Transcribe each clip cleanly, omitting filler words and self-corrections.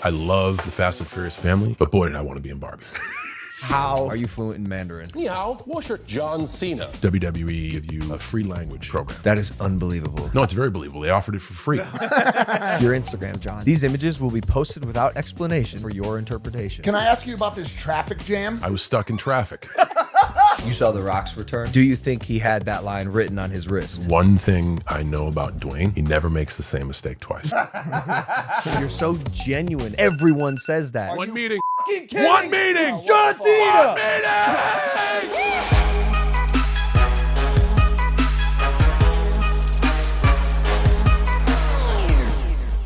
I love the Fast and Furious family, but boy, did I want to be in Barbie. How are you fluent in Mandarin? Ni hao, 我是 John Cena. WWE give you a free language program. That is unbelievable. No, it's very believable. They offered it for free. Your Instagram, John. These images will be posted without explanation for your interpretation. Can I ask you about this traffic jam? I was stuck in traffic. You saw The Rock's return. Do you think he had that line written on his wrist? One thing I know about Dwayne, he never makes the same mistake twice. You're so genuine. Everyone says that. One meeting. One meeting. John Cena! One meeting!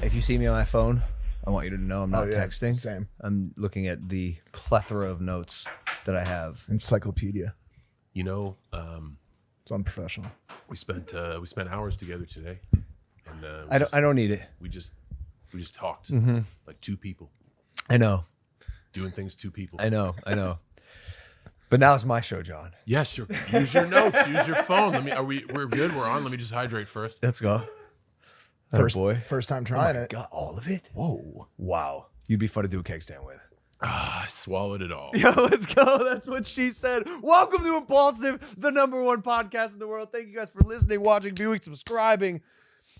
If you see me on my phone, I want you to know I'm not texting. Same. I'm looking at the plethora of notes that I have. Encyclopedia. You know, It's unprofessional. we spent hours together today, and I don't need it. we just talked like two people I know. doing things two people. I know. But now it's my show, John. Yes, sure. Use your notes. Use your phone. We're good. We're on. Let me just hydrate first. Let's go. First time trying it. Got all of it? Whoa. Wow. You'd be fun to do a keg stand with. I swallowed it all. Yo, let's go. That's what she said. Welcome to Impulsive, the #1 podcast in the world. Thank you guys for listening, watching, viewing, subscribing.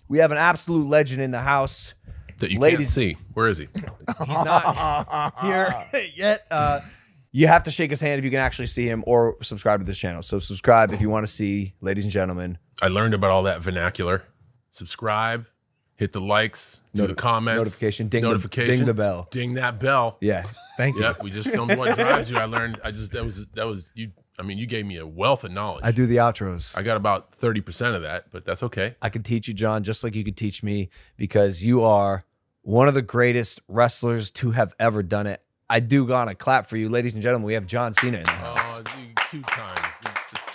We have an absolute legend in the house. That you Ladies- can't see. Where is he? He's not here yet. You have to shake his hand if you can actually see him, or subscribe to this channel. So subscribe if you want to see, ladies and gentlemen. I learned about all that vernacular. Subscribe. Hit the likes. Do the comments. Notification. Ding the bell. Ding that bell. Yeah. Thank you. Yeah, we just filmed What Drives You. I learned. That was you. I mean, you gave me a wealth of knowledge. I do the outros. I got about 30% of that, but that's okay. I can teach you, John, just like you could teach me, because you are one of the greatest wrestlers to have ever done it. I do gonna clap for you, ladies and gentlemen. We have John Cena in the house. Oh, you 2 times. It's just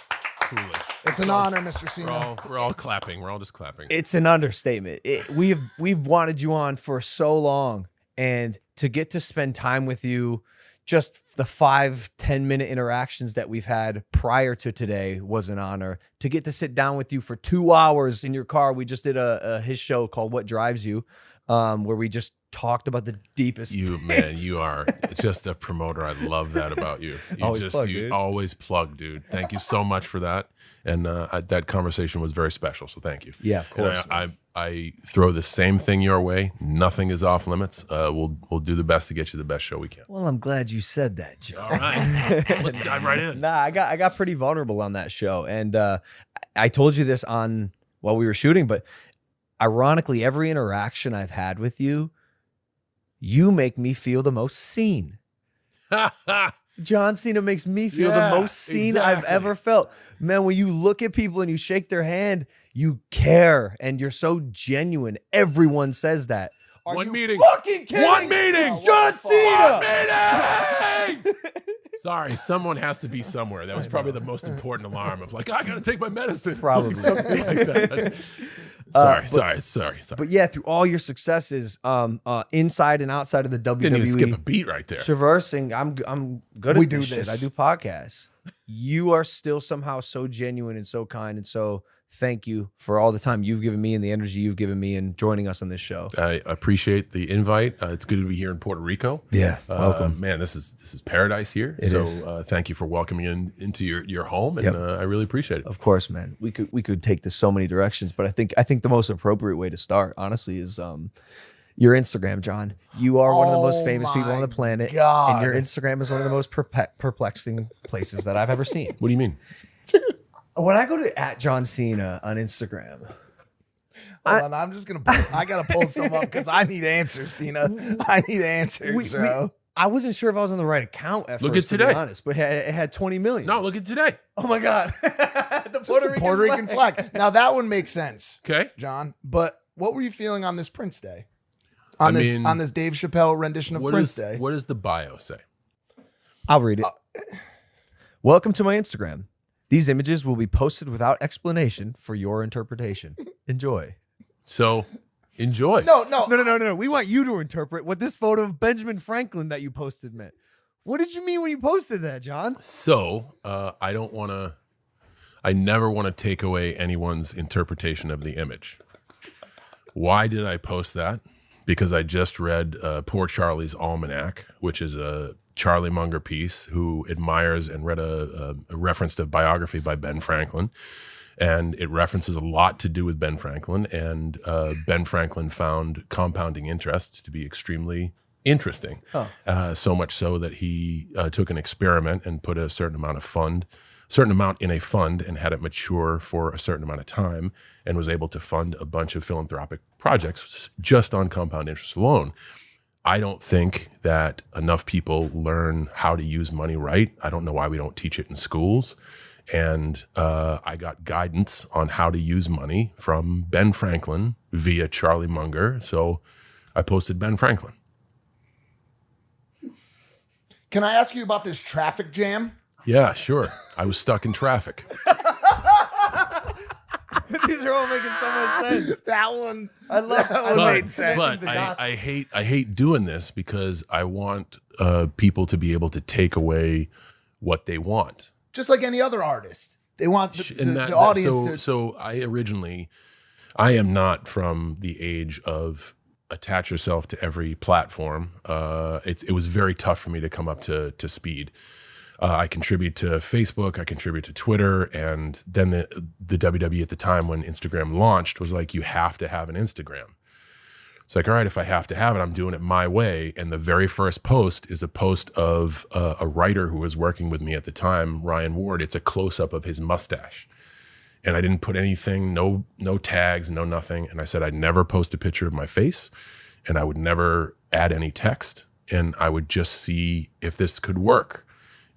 foolish. It's an honor, Mr. Cena. We're all clapping. We're all just clapping. It's an understatement. We've wanted you on for so long, and to get to spend time with you, just the 5-10 minute interactions that we've had prior to today was an honor. To get to sit down with you for 2 hours in your car, we just did his show called What Drives You, where we just talked about the deepest things. You are just a promoter. I love that about you. You always plug, dude. Thank you so much for that. And that conversation was very special. So thank you. Yeah, of course. I throw the same thing your way. Nothing is off limits. We'll do the best to get you the best show we can. Well, I'm glad you said that, Joe. All right, let's dive right in. Nah, I got pretty vulnerable on that show, and I told you this while we were shooting, but ironically, every interaction I've had with you, you make me feel the most seen. John Cena makes me feel the most seen I've ever felt. Man, when you look at people and you shake their hand, you care, and you're so genuine. Everyone says that. One meeting. Fucking kidding? One meeting. John Cena! One meeting! Sorry, someone has to be somewhere. That was probably the most important alarm of like, I gotta take my medicine. Probably. Something like that. Sorry. But yeah, through all your successes, inside and outside of the WWE, Didn't even skip a beat right there. traversing, I'm good at We do this shit. this. I do podcasts. You are still somehow so genuine and so kind, and so thank you for all the time you've given me and the energy you've given me and joining us on this show. I appreciate the invite. It's good to be here in Puerto Rico. Yeah, welcome. Man, this is paradise here. It is. Thank you for welcoming me into your home, and I really appreciate it. Of course, man. We could take this so many directions, but I think the most appropriate way to start, honestly, is your Instagram, John. You are one of the most famous people on the planet, God. and your Instagram is one of the most perplexing places that I've ever seen. What do you mean? When I go to @John Cena on Instagram, Hold on, I'm just gonna. I gotta pull some up because I need answers, Cena. I need answers, bro. I wasn't sure if I was on the right account at Look first, at to be today. honest, but it had 20 million. No, look at today. Oh my God. The Just a Puerto Rican flag. Now that one makes sense, Okay. John. But what were you feeling on this Prince Day? On this Dave Chappelle rendition of Prince Day? What does the bio say? I'll read it. Welcome to my Instagram. These images will be posted without explanation for your interpretation. Enjoy. So, enjoy. No. We want you to interpret what this photo of Benjamin Franklin that you posted meant. What did you mean when you posted that, John? So, I never want to take away anyone's interpretation of the image. Why did I post that? because I just read Poor Charlie's Almanac, which is a Charlie Munger piece who admires, and read a reference to biography by Ben Franklin. And it references a lot to do with Ben Franklin. And Ben Franklin found compounding interest to be extremely interesting. So much so that he took an experiment and put a certain amount in a fund and had it mature for a certain amount of time, and was able to fund a bunch of philanthropic projects just on compound interest alone. I don't think that enough people learn how to use money right. I don't know why we don't teach it in schools. And I got guidance on how to use money from Ben Franklin via Charlie Munger. So I posted Ben Franklin. Can I ask you about this traffic jam? Yeah, sure. I was stuck in traffic. These are all making so much sense. That one, I love that one. Made sense. But I hate doing this because I want people to be able to take away what they want. Just like any other artist. They want the audience to... So I am not from the age of attach yourself to every platform. It was very tough for me to come up to speed. I contribute to Facebook, I contribute to Twitter, and then the WWE at the time when Instagram launched was like, you have to have an Instagram. It's like, all right, if I have to have it, I'm doing it my way. And the very first post is a post of a writer who was working with me at the time, Ryan Ward. It's a close-up of his mustache. And I didn't put anything, no tags, no nothing. And I said I'd never post a picture of my face, and I would never add any text, and I would just see if this could work.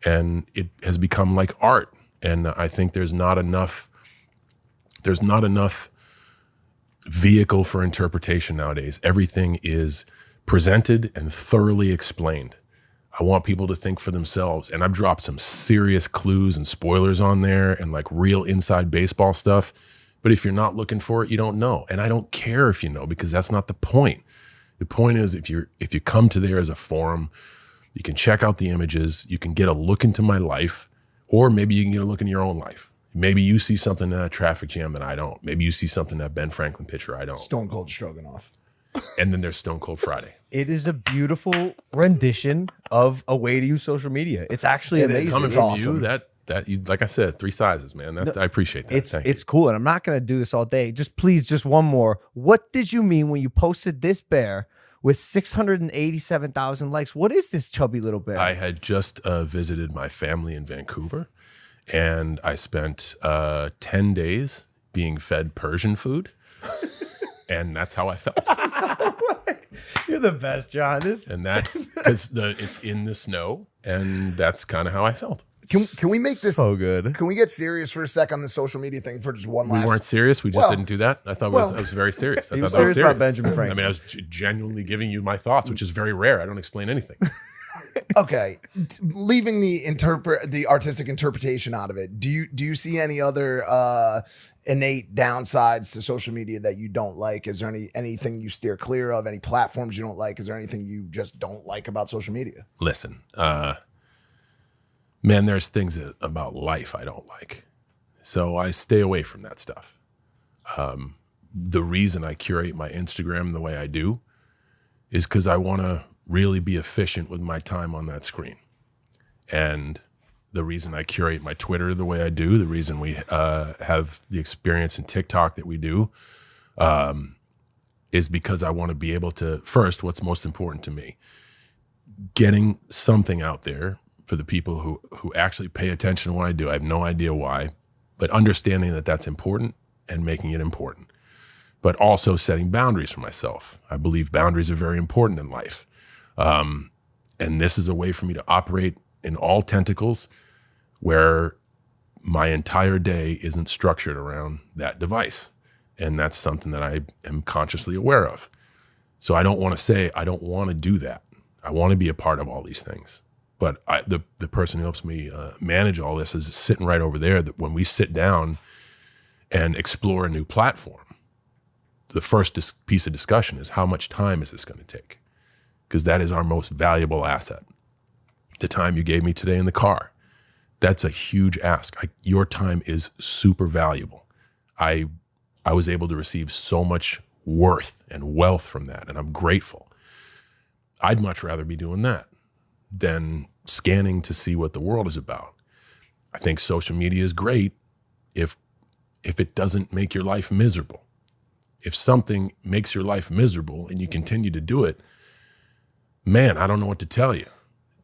And it has become like art. And I think there's not enough vehicle for interpretation nowadays. Everything is presented and thoroughly explained. I want people to think for themselves. And I've dropped some serious clues and spoilers on there and like real inside baseball stuff. But if you're not looking for it, you don't know. And I don't care if you know, because that's not the point. The point is if you come to there as a forum, you can check out the images, you can get a look into my life, or maybe you can get a look in your own life. Maybe you see something in that traffic jam that I don't. Maybe you see something in that Ben Franklin picture I don't. Stone Cold Stroganoff. And then there's Stone Cold Friday. It is a beautiful rendition of a way to use social media. It's actually amazing. Coming from awesome. You, like I said, 3 sizes, man. I appreciate that. It's cool, and I'm not going to do this all day. Just one more. What did you mean when you posted this bear with 687,000 likes? What is this chubby little bear? I had just visited my family in Vancouver, and I spent 10 days being fed Persian food, and that's how I felt. You're the best, John. And that, because it's in the snow, and that's kind of how I felt. Can we make this so good? Can we get serious for a sec on the social media thing for just one last? We weren't serious. We just didn't do that. I thought I was very serious. I thought that was serious about Benjamin Franklin. I mean, I was genuinely giving you my thoughts, which is very rare. I don't explain anything. Okay, leaving the artistic interpretation out of it, do you see any other innate downsides to social media that you don't like? Is there anything you steer clear of? Any platforms you don't like? Is there anything you just don't like about social media? Listen, man, there's things about life I don't like, so I stay away from that stuff. The reason I curate my Instagram the way I do is because I want to really be efficient with my time on that screen. And the reason I curate my Twitter the way I do, the reason we have the experience in TikTok that we do, is because I want to be able to, first, what's most important to me, getting something out there for the people who actually pay attention to what I do. I have no idea why, but understanding that that's important and making it important. But also setting boundaries for myself. I believe boundaries are very important in life. And this is a way for me to operate in all tentacles where my entire day isn't structured around that device. And that's something that I am consciously aware of. So I don't want to say, I don't want to do that. I want to be a part of all these things. But the person who helps me manage all this is sitting right over there, that when we sit down and explore a new platform, the first piece of discussion is, how much time is this going to take? Because that is our most valuable asset. The time you gave me today in the car, that's a huge ask. Your time is super valuable. I was able to receive so much worth and wealth from that, and I'm grateful. I'd much rather be doing that than scanning to see what the world is about. I think social media is great if it doesn't make your life miserable. If something makes your life miserable and you continue to do it, man, I don't know what to tell you.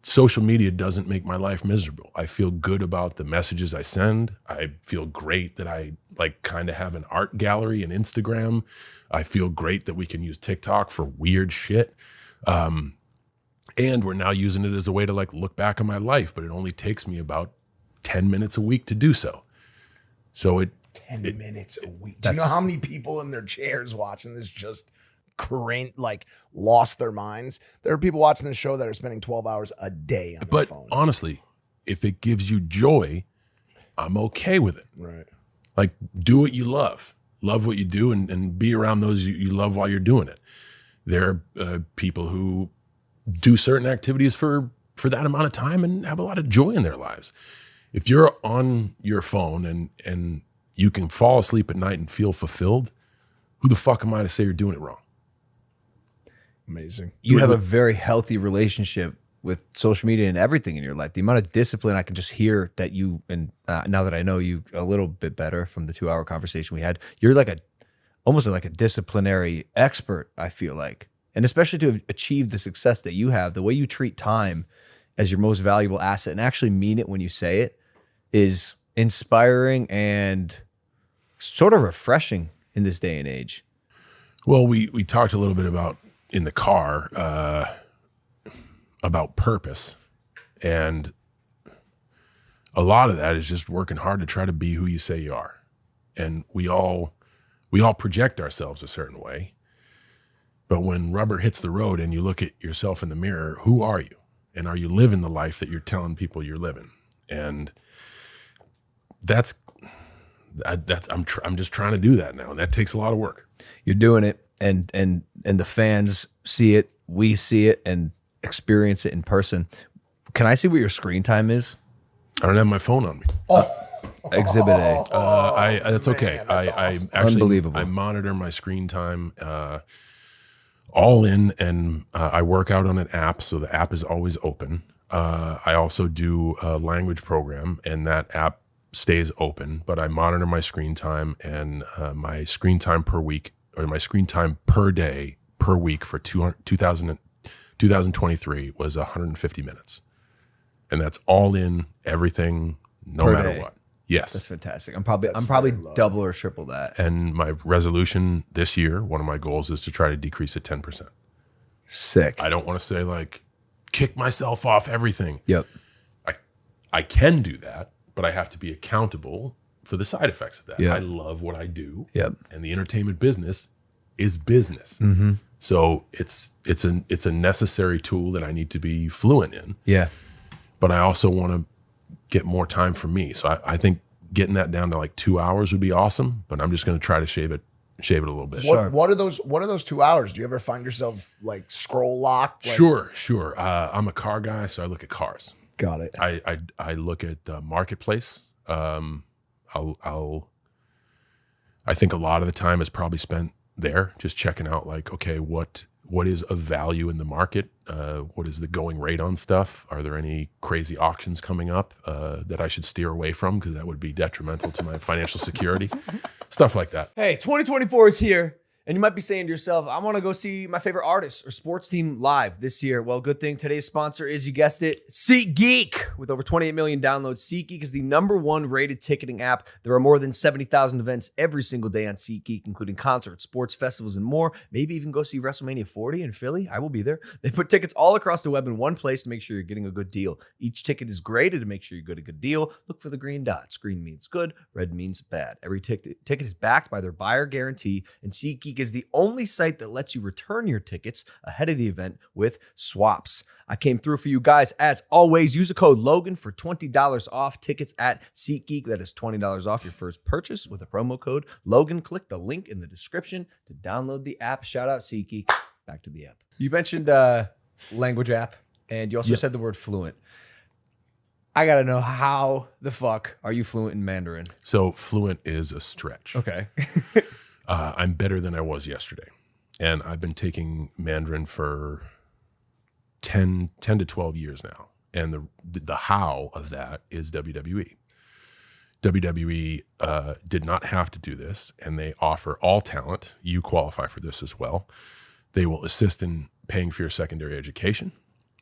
Social media doesn't make my life miserable. I feel good about the messages I send. I feel great that I like kind of have an art gallery and Instagram. I feel great that we can use TikTok for weird shit. And we're now using it as a way to like look back on my life, but it only takes me about 10 minutes a week to do so. So 10 minutes a week. Do you know how many people in their chairs watching this just like lost their minds? There are people watching this show that are spending 12 hours a day on their phone. But honestly, if it gives you joy, I'm okay with it. Right. Like, do what you love. Love what you do and be around those you love while you're doing it. There are people who do certain activities for that amount of time and have a lot of joy in their lives. If you're on your phone and you can fall asleep at night and feel fulfilled, who the fuck am I to say you're doing it wrong? Amazing. You have a very healthy relationship with social media and everything in your life. The amount of discipline I can just hear that you, and now that I know you a little bit better from the 2-hour conversation we had, you're like almost like a disciplinary expert, I feel like. And especially to achieve the success that you have, the way you treat time as your most valuable asset and actually mean it when you say it is inspiring and sort of refreshing in this day and age. Well, we talked a little bit about in the car about purpose, and a lot of that is just working hard to try to be who you say you are. And we all project ourselves a certain way, but when rubber hits the road and you look at yourself in the mirror, who are you? And are you living the life that you're telling people you're living? And I'm just trying to do that now, and that takes a lot of work. You're doing it, and the fans see it, we see it, and experience it in person. Can I see what your screen time is? I don't have my phone on me. Exhibit A. That's okay. That's I awesome. actually Unbelievable. I monitor my screen time all in, and I work out on an app, so the app is always open. I also do a language program, and that app stays open, but I monitor my screen time, and my screen time per week, or my screen time per day per week for 2023 was 150 minutes. And that's all in, everything, no Per matter day. what. Yes. That's fantastic. I'm probably double or triple that. And my resolution this year, one of my goals is to try to decrease it 10%. Sick. I don't want to say like kick myself off everything. Yep. I can do that, but I have to be accountable for the side effects of that. Yeah. I love what I do. Yep. And the entertainment business is business. Mm-hmm. So it's a necessary tool that I need to be fluent in. Yeah. But I also want to get more time for me. So I think getting that down to like 2 hours would be awesome, but I'm just going to try to shave it a little bit. What are those 2 hours? Do you ever find yourself like scroll locked? Like, Sure. I'm a car guy, so I look at cars. Got it. I look at the marketplace. I think a lot of the time is probably spent there, just checking out like, okay, what is of value in the market? What is the going rate on stuff? Are there any crazy auctions coming up that I should steer away from because that would be detrimental to my financial security? Stuff like that. Hey, 2024 is here, and you might be saying to yourself, I want to go see my favorite artist or sports team live this year. Well, good thing today's sponsor is, you guessed it, SeatGeek. With over 28 million downloads, SeatGeek is the #1 rated ticketing app. There are more than 70,000 events every single day on SeatGeek, including concerts, sports festivals, and more. Maybe even go see WrestleMania 40 in Philly. I will be there. They put tickets all across the web in one place to make sure you're getting a good deal. Each ticket is graded to make sure you get a good deal. Look for the green dots. Green means good, red means bad. Every ticket is backed by their buyer guarantee, and SeatGeek is the only site that lets you return your tickets ahead of the event with swaps. I came through for you guys. As always, use the code Logan for $20 off tickets at SeatGeek. That is $20 off your first purchase with a promo code Logan. Click the link in the description to download the app. Shout out SeatGeek. Back to the app. You mentioned language app, and you also said the word fluent. I got to know, how the fuck are you fluent in Mandarin? So fluent is a stretch. Okay. I'm better than I was yesterday. And I've been taking Mandarin for 10 to 12 years now. And the how of that is WWE. WWE did not have to do this, and they offer all talent. You qualify for this as well. They will assist in paying for your secondary education,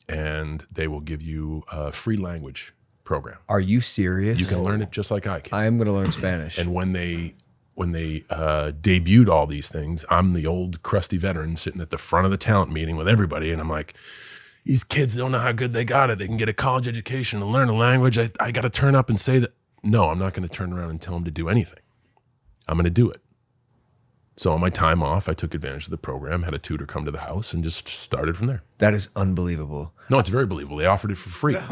and they will give you a free language program. Are you serious? You can learn it just like I can. I am going to learn Spanish. And when they debuted all these things, I'm the old crusty veteran sitting at the front of the talent meeting with everybody, and I'm like, these kids don't know how good they got it. They can get a college education and learn a language. I got to turn up and say that. No, I'm not going to turn around and tell them to do anything. I'm going to do it. So on my time off, I took advantage of the program, had a tutor come to the house, and just started from there. That is unbelievable. No, it's very believable. They offered it for free. I'm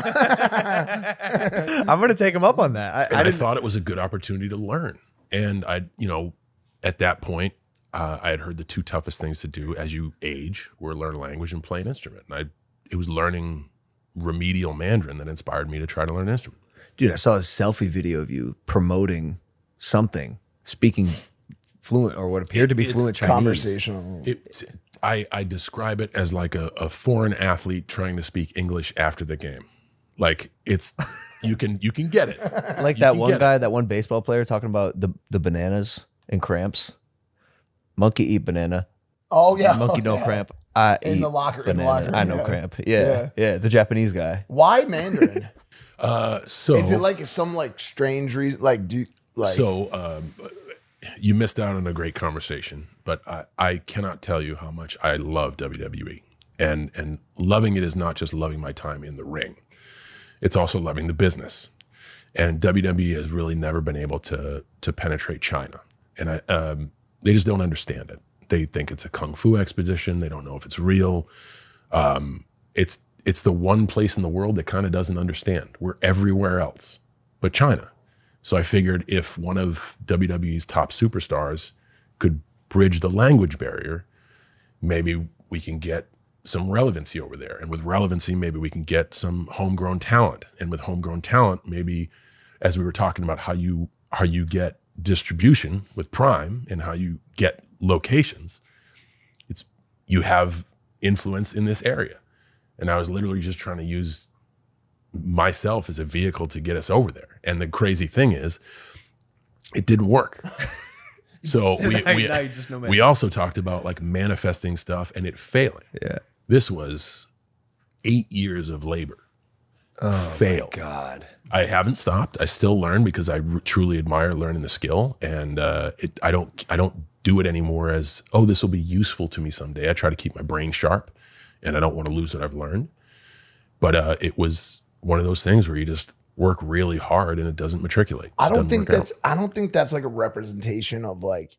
going to take him up on that. I thought it was a good opportunity to learn. And at that point, I had heard the two toughest things to do as you age were learn a language and play an instrument. And it was learning remedial Mandarin that inspired me to try to learn an instrument. Dude, I saw a selfie video of you promoting something, speaking fluent or what appeared to be fluent Chinese. Conversational. I describe it as like a foreign athlete trying to speak English after the game. Like you can get it. Like that one guy, that one baseball player talking about the bananas and cramps. Monkey eat banana. Oh yeah. Monkey no cramp. I in eat the locker. banana. I know cramp. Yeah. The Japanese guy. Why Mandarin? So is it like some like strange reason? Like you missed out on a great conversation, but I cannot tell you how much I love WWE, and loving it is not just loving my time in the ring; it's also loving the business. And WWE has really never been able to penetrate China, and they just don't understand it. They think it's a kung fu exposition. They don't know if it's real. It's the one place in the world that kind of doesn't understand. We're everywhere else but China. So I figured if one of WWE's top superstars could bridge the language barrier, maybe we can get some relevancy over there. And with relevancy, maybe we can get some homegrown talent. And with homegrown talent, maybe as we were talking about how you get distribution with Prime and how you get locations, you have influence in this area. And I was literally just trying to use myself as a vehicle to get us over there. And the crazy thing is, it didn't work. So we also talked about like manifesting stuff and it failing. Yeah. This was 8 years of labor. Failed. My God. I haven't stopped. I still learn because I truly admire learning the skill. And I don't do it anymore as, oh, this will be useful to me someday. I try to keep my brain sharp. And I don't want to lose what I've learned. But it was one of those things where you just work really hard and it doesn't matriculate. I don't think that's like a representation of like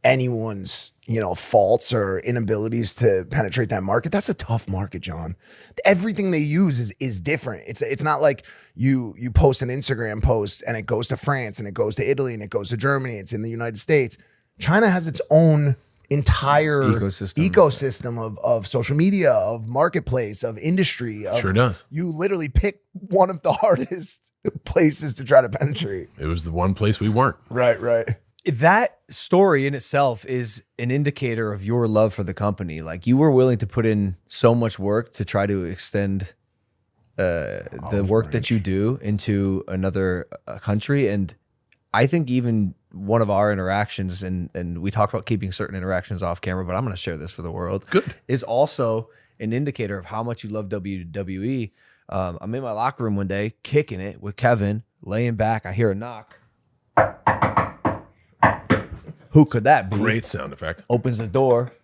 anyone's, faults or inabilities to penetrate that market. That's a tough market, John. Everything they use is different. It's not like you post an Instagram post and it goes to France and it goes to Italy and it goes to Germany. It's in the United States. China has its own entire ecosystem of social media, of marketplace, of industry. Sure does. You literally pick one of the hardest places to try to penetrate. It was the one place we weren't. Right. That story in itself is an indicator of your love for the company. Like you were willing to put in so much work to try to extend the work that you do into another country. And I think even one of our interactions, and we talked about keeping certain interactions off camera, but I'm going to share this for the world. Good. Is also an indicator of how much you love WWE. I'm in my locker room one day, kicking it with Kevin, laying back. I hear a knock. Who could that be? Great sound effect. Opens the door.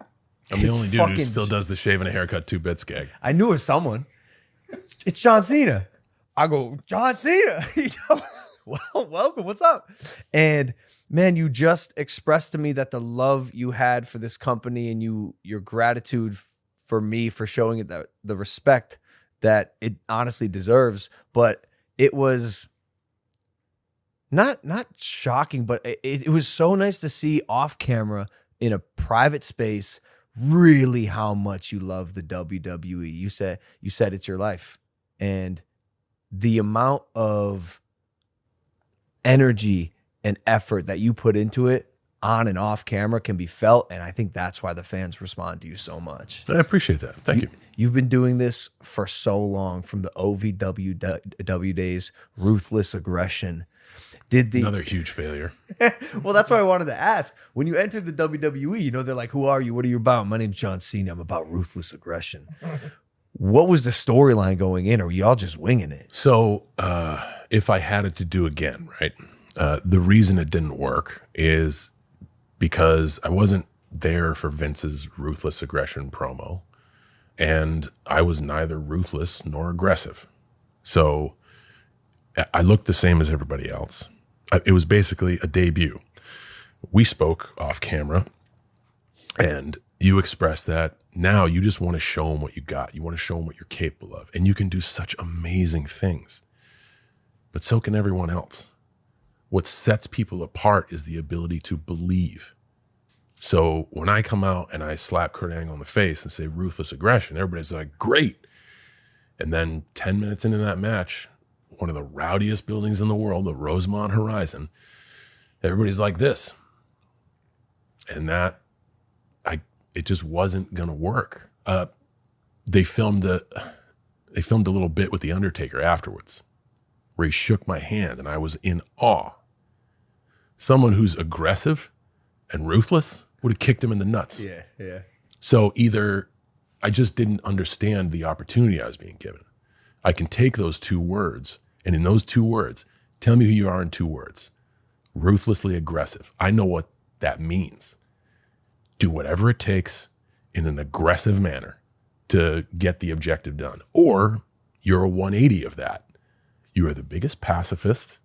I'm the only dude who still does the shave and a haircut 2 bits gag. I knew it was someone. It's John Cena. I go, John Cena. Well, welcome. What's up? And man, you just expressed to me that the love you had for this company and your gratitude for me for showing it the respect that it honestly deserves. But it was not shocking, but it was so nice to see off camera in a private space really how much you love the WWE. You said it's your life, and the amount of energy and effort that you put into it, on and off camera can be felt. And I think that's why the fans respond to you so much. I appreciate that. Thank you. You've been doing this for so long, from the OVW days, ruthless aggression. Another huge failure. Well, that's what I wanted to ask. When you entered the WWE, you know, they're like, who are you? What are you about? My name's John Cena. I'm about ruthless aggression. What was the storyline going in, or were y'all just winging it? So if I had it to do again, right, the reason it didn't work is because I wasn't there for Vince's ruthless aggression promo, and I was neither ruthless nor aggressive. So I looked the same as everybody else. It was basically a debut. We spoke off camera, and you expressed that now you just want to show them what you got. You want to show them what you're capable of. And you can do such amazing things. But so can everyone else. What sets people apart is the ability to believe. So when I come out and I slap Kurt Angle on the face and say ruthless aggression, everybody's like, great. And then 10 minutes into that match, one of the rowdiest buildings in the world, the Rosemont Horizon, everybody's like this. And it just wasn't going to work. They filmed a little bit with The Undertaker afterwards where he shook my hand and I was in awe. Someone who's aggressive and ruthless would have kicked him in the nuts. Yeah. So either I just didn't understand the opportunity I was being given. I can take those two words, and in those two words, tell me who you are in two words. Ruthlessly aggressive. I know what that means. Do whatever it takes in an aggressive manner to get the objective done. Or you're a 180 of that. You are the biggest pacifist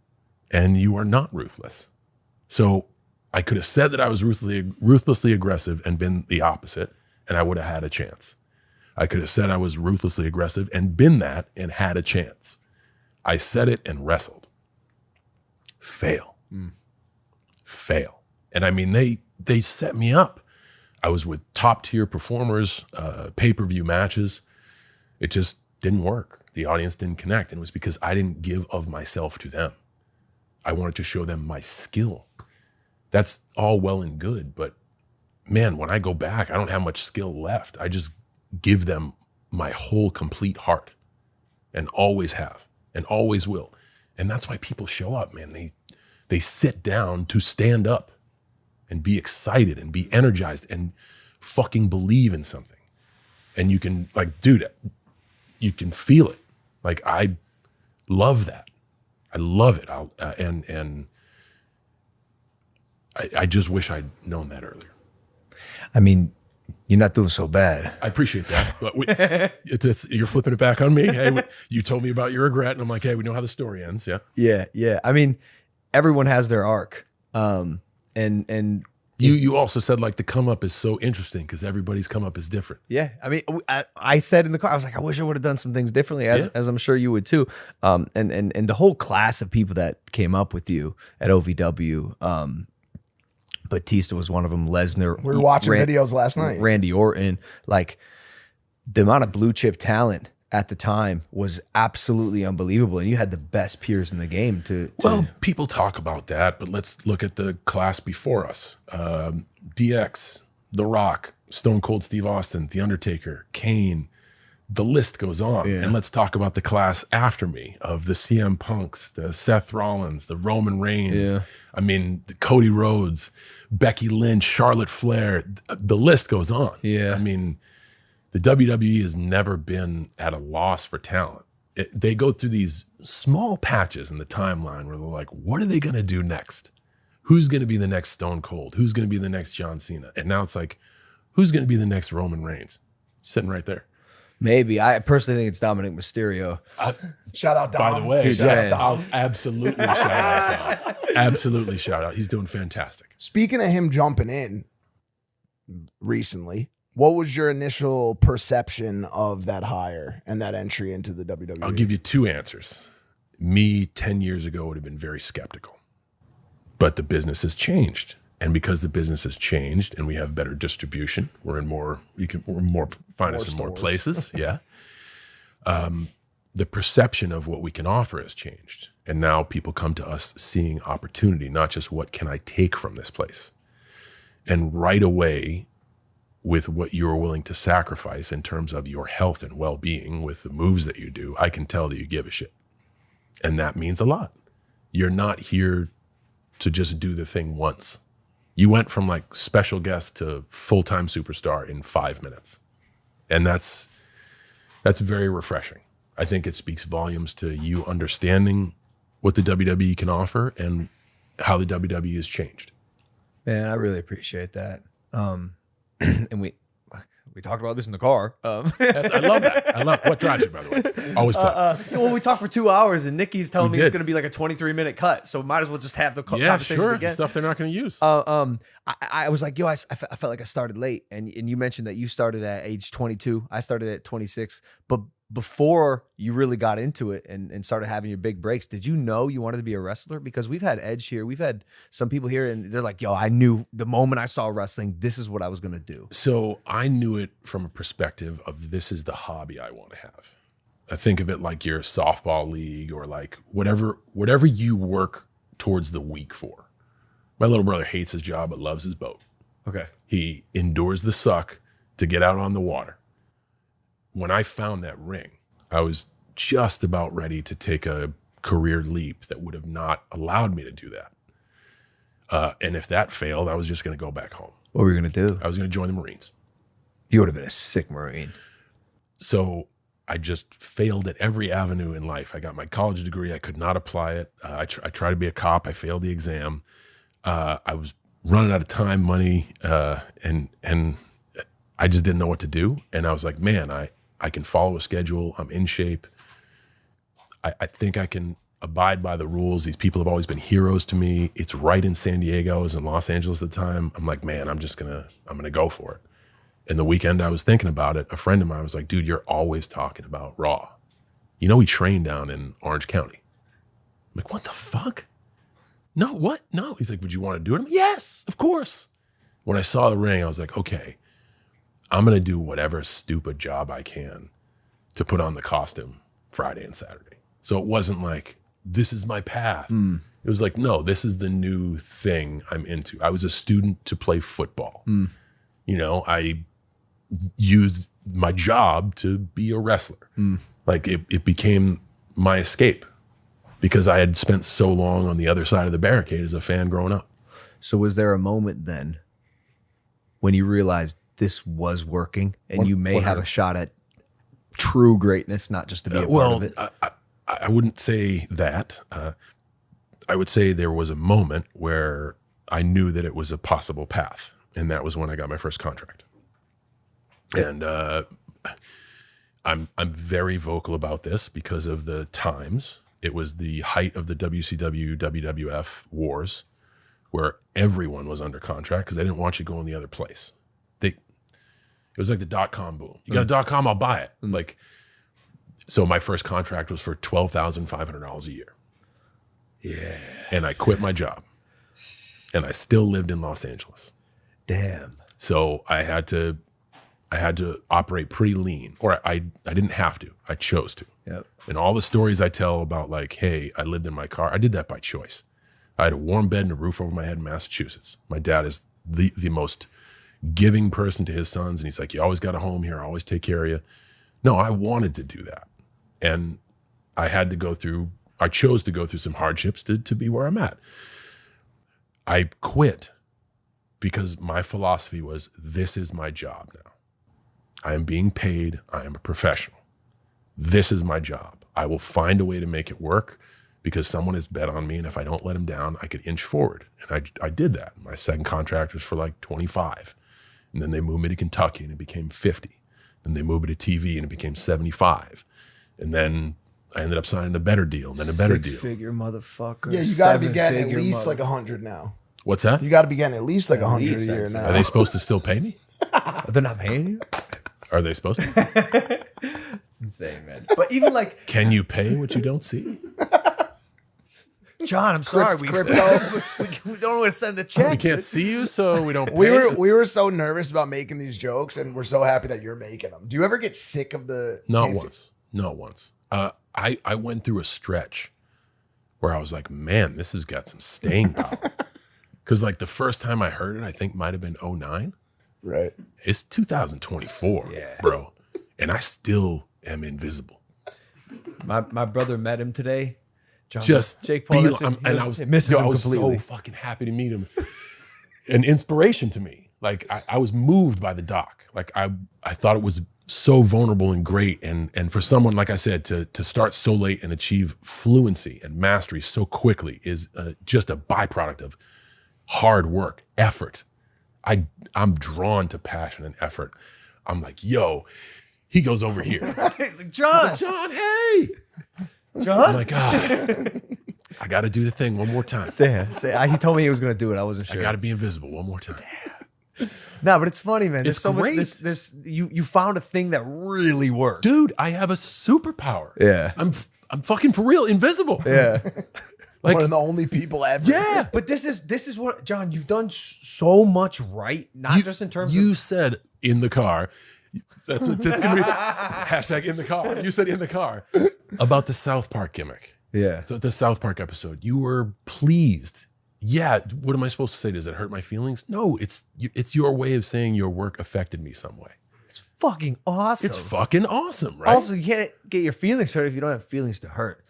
and you are not ruthless. So I could have said that I was ruthlessly aggressive and been the opposite, and I would have had a chance. I could have said I was ruthlessly aggressive and been that and had a chance. I said it and wrestled. Fail. Fail. And I mean, they set me up. I was with top tier performers, pay-per-view matches. It just didn't work. The audience didn't connect. And it was because I didn't give of myself to them. I wanted to show them my skill. That's all well and good. But man, when I go back, I don't have much skill left. I just give them my whole complete heart, and always have and always will. And that's why people show up, man. They sit down to stand up and be excited and be energized and fucking believe in something. And you can, like, dude, you can feel it. Like, I love that. I love it. I just wish I'd known that earlier. I mean, you're not doing so bad. I appreciate that. But you're flipping it back on me. Hey, you told me about your regret, and I'm like, hey, we know how the story ends. Yeah. Yeah. I mean, everyone has their arc. And you also said, like, the come up is so interesting because everybody's come up is different. Yeah. I mean, I said in the car, I was like, I wish I would have done some things differently, as I'm sure you would too. And the whole class of people that came up with you at OVW, Batista was one of them. Lesnar. We were watching videos last night. Randy Orton. Like, the amount of blue chip talent at the time was absolutely unbelievable. And you had the best peers in the game Well, people talk about that, but let's look at the class before us. DX, The Rock, Stone Cold Steve Austin, The Undertaker, Kane. The list goes on. Yeah. And let's talk about the class after me of the CM Punks, the Seth Rollins, the Roman Reigns. Yeah. I mean, Cody Rhodes, Becky Lynch, Charlotte Flair. The list goes on. Yeah. I mean, the WWE has never been at a loss for talent. They go through these small patches in the timeline where they're like, what are they going to do next? Who's going to be the next Stone Cold? Who's going to be the next John Cena? And now it's like, who's going to be the next Roman Reigns? Sitting right there. Maybe. I personally think it's Dominic Mysterio. Shout out Dom. By the way, I'll absolutely shout out Dom. Absolutely shout out. He's doing fantastic. Speaking of him jumping in recently, what was your initial perception of that hire and that entry into the WWE? I'll give you two answers. Me 10 years ago would have been very skeptical, but the business has changed. And because the business has changed and we have better distribution, we're more find us in more places. Yeah. The perception of what we can offer has changed. And now people come to us seeing opportunity, not just what can I take from this place. And right away, with what you're willing to sacrifice in terms of your health and well-being with the moves that you do, I can tell that you give a shit. And that means a lot. You're not here to just do the thing once. You went from like special guest to full-time superstar in 5 minutes. And that's very refreshing. I think it speaks volumes to you understanding what the WWE can offer and how the WWE has changed. Man, I really appreciate that. And we talked about this in the car. I love that. I love what drives you, by the way. Always play. Well, we talked for 2 hours, and Nikki's telling We me it's did. going to be like a 23-minute cut, so might as well just have the Yeah, conversation sure. again. Stuff they're not going to use. I was like, yo, I felt like I started late, and you mentioned that you started at age 22. I started at 26, but before you really got into it and started having your big breaks, did you know you wanted to be a wrestler? Because we've had Edge here, we've had some people here, and they're like, yo, I knew the moment I saw wrestling, this is what I was going to do. So I knew it from a perspective of this is the hobby I want to have. I think of it like your softball league or like whatever you work towards the week for. My little brother hates his job but loves his boat. Okay. He endures the suck to get out on the water. When I found that ring, I was just about ready to take a career leap that would have not allowed me to do that. And if that failed, I was just going to go back home. What were you going to do? I was going to join the Marines. You would have been a sick Marine. So I just failed at every avenue in life. I got my college degree. I could not apply it. I tried to be a cop. I failed the exam. I was running out of time, money, and I just didn't know what to do. And I was like, man, I can follow a schedule. I'm in shape. I think I can abide by the rules. These people have always been heroes to me. It's right in San Diego. I was in Los Angeles at the time. I'm like, man, I'm gonna go for it. And the weekend I was thinking about it, a friend of mine was like, dude, you're always talking about Raw. You know, he trained down in Orange County. I'm like, what the fuck? No, what? No. He's like, would you want to do it? I'm like, yes, of course. When I saw the ring, I was like, okay, I'm going to do whatever stupid job I can to put on the costume Friday and Saturday. So it wasn't like, this is my path. It was like, no, this is the new thing I'm into. I was a student to play football. You know, I used my job to be a wrestler. Like it became my escape because I had spent so long on the other side of the barricade as a fan growing up. So was there a moment then when you realized this was working and you may have a shot at true greatness, not just to be a part of it? I wouldn't say that. I would say there was a moment where I knew that it was a possible path. And that was when I got my first contract. And I'm very vocal about this because of the times. It was the height of the WCW, WWF wars where everyone was under contract because they didn't want you going the other place. It was like the .com boom. You got a .com, I'll buy it. Like, so my first contract was for $12,500 a year. Yeah. And I quit my job. And I still lived in Los Angeles. Damn. So I had to operate pretty lean, or I didn't have to. I chose to. Yep. And all the stories I tell about like, hey, I lived in my car, I did that by choice. I had a warm bed and a roof over my head in Massachusetts. My dad is the most giving person to his sons. And he's like, you always got a home here. I always take care of you. No, I wanted to do that. And I chose to go through some hardships to be where I'm at. I quit because my philosophy was, this is my job now. I am being paid. I am a professional. This is my job. I will find a way to make it work because someone has bet on me. And if I don't let him down, I could inch forward. And I did that. My second contract was for like 25. And then they moved me to Kentucky and it became 50. And they moved me to TV and it became 75. And then I ended up signing a better deal and then a better deal. Six-figure motherfucker. Yeah, you got to be getting at Seven-figure least like 100 now. What's that? You got to be getting at least like 100 a least, year I'd say. now. Are they supposed to still pay me? They're not paying you? Are they supposed to? It's insane, man. But even like, Can you pay what you don't see? John, I'm sorry. Crypto. We don't know where to send the check. We can't see you, so we don't pay. We were so nervous about making these jokes, and we're so happy that you're making them. Do you ever get sick of the? Not once. I went through a stretch where I was like, man, this has got some staying power. Because like the first time I heard it, I think might have been 09. Right. It's 2024, bro. And I still am invisible. My brother met him today. John, Just Jake Paul. and I was misses him completely. so fucking happy to meet him. An inspiration to me. Like I was moved by the doc. Like I thought it was so vulnerable and great. And for someone, like I said, to start so late and achieve fluency and mastery so quickly is just a byproduct of hard work, effort. I'm drawn to passion and effort. I'm like, yo, he goes over here. He's like, John, hey. John. I'm like, I got to do the thing one more time. He told me he was going to do it. I wasn't sure. I got to be invisible one more time. No, but it's funny, man. There's It's so great. much. This you found a thing that really worked. Dude, I have a superpower. Yeah. I'm fucking for real invisible. Yeah. One of the only people ever. Yeah. But this is what, John, you've done so much right, not just in terms You of said in the car. That's going to be hashtag in the car. You said in the car about the South Park gimmick. yeah. The South Park episode. You were pleased. Yeah. What am I supposed to say? Does it hurt my feelings? No, it's your way of saying your work affected me some way. It's fucking awesome. It's fucking awesome, right? Also, you can't get your feelings hurt if you don't have feelings to hurt.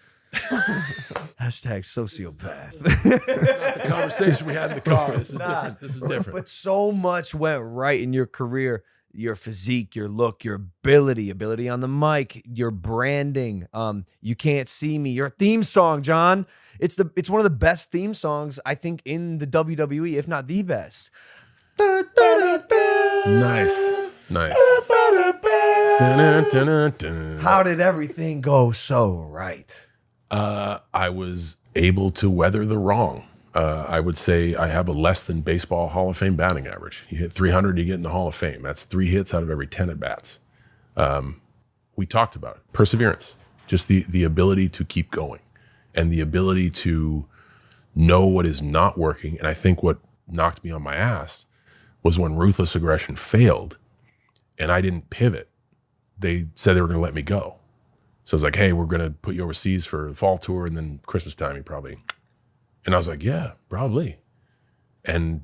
Hashtag sociopath. The conversation we had in the car. This is different. This is different. But so much went right in your career. Your physique, your look, your ability on the mic, your branding. You Can't See Me, your theme song, John. It's one of the best theme songs, I think, in the WWE, if not the best. Nice. How did everything go so right? I was able to weather the wrong. I would say I have a less than baseball Hall of Fame batting average. You hit 300, you get in the Hall of Fame. That's 3 hits out of every 10 at bats. We talked about it. Perseverance, just the ability to keep going and the ability to know what is not working. And I think what knocked me on my ass was when Ruthless Aggression failed and I didn't pivot. They said they were going to let me go. So I was like, hey, we're going to put you overseas for a fall tour and then Christmas time you probably. And I was like, yeah, probably. And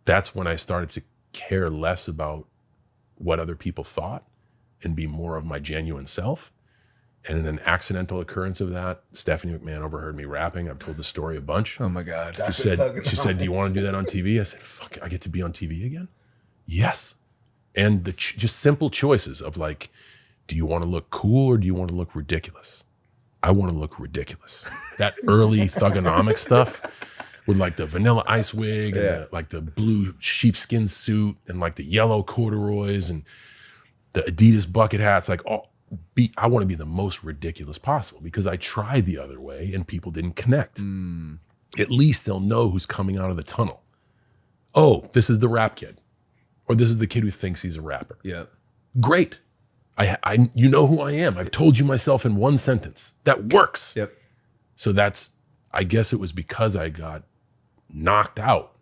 that's when I started to care less about what other people thought and be more of my genuine self. And in an accidental occurrence of that, Stephanie McMahon overheard me rapping. I've told the story a bunch. Oh my God. She said, do you want to do that on TV? I said, fuck, I get to be on TV again? Yes. And just simple choices of like, do you want to look cool or do you want to look ridiculous? I want to look ridiculous. That early Thugonomics stuff with like the vanilla ice wig and the blue sheepskin suit and like the yellow corduroys and the Adidas bucket hats. Like, I want to be the most ridiculous possible because I tried the other way and people didn't connect. At least they'll know who's coming out of the tunnel. Oh, this is the rap kid. Or this is the kid who thinks he's a rapper. Yeah. Great. You know who I am. I've told you myself in one sentence. That works. Yep. So I guess it was because I got knocked out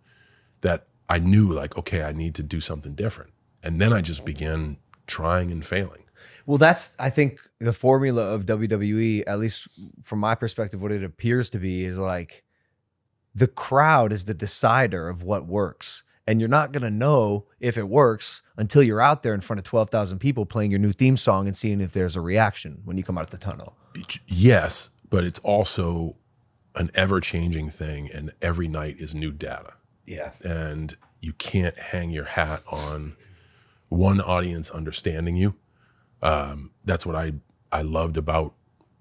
that I knew like, okay, I need to do something different. And then I just began trying and failing. Well, that's, I think, the formula of WWE, at least from my perspective, what it appears to be is like the crowd is the decider of what works. And you're not going to know if it works until you're out there in front of 12,000 people playing your new theme song and seeing if there's a reaction when you come out of the tunnel. Yes, but it's also an ever-changing thing, and every night is new data. Yeah. And you can't hang your hat on one audience understanding you. That's what I loved about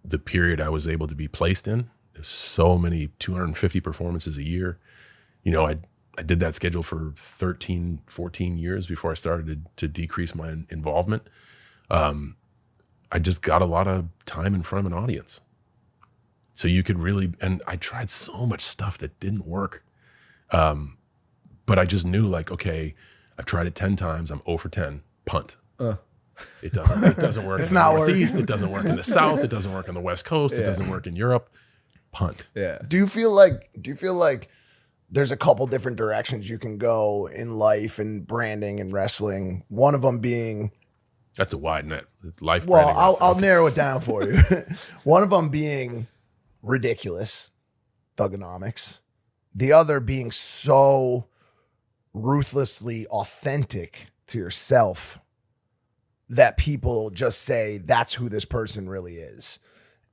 the period I was able to be placed in. There's so many 250 performances a year. You know, I did that schedule for 13, 14 years before I started to decrease my involvement. I just got a lot of time in front of an audience. So you could really, and I tried so much stuff that didn't work. But I just knew like, okay, I've tried it 10 times. I'm 0 for 10, punt. It doesn't work in the Northeast. It doesn't work in the South. It doesn't work on the West Coast. It doesn't work in Europe. Punt. Yeah. Do you feel like there's a couple different directions you can go in life and branding and wrestling? One of them being, that's a wide net. It's life. well, branding, I'll okay. narrow it down for you. One of them being ridiculous, Thugonomics. the other being so ruthlessly authentic to yourself that people just say that's who this person really is.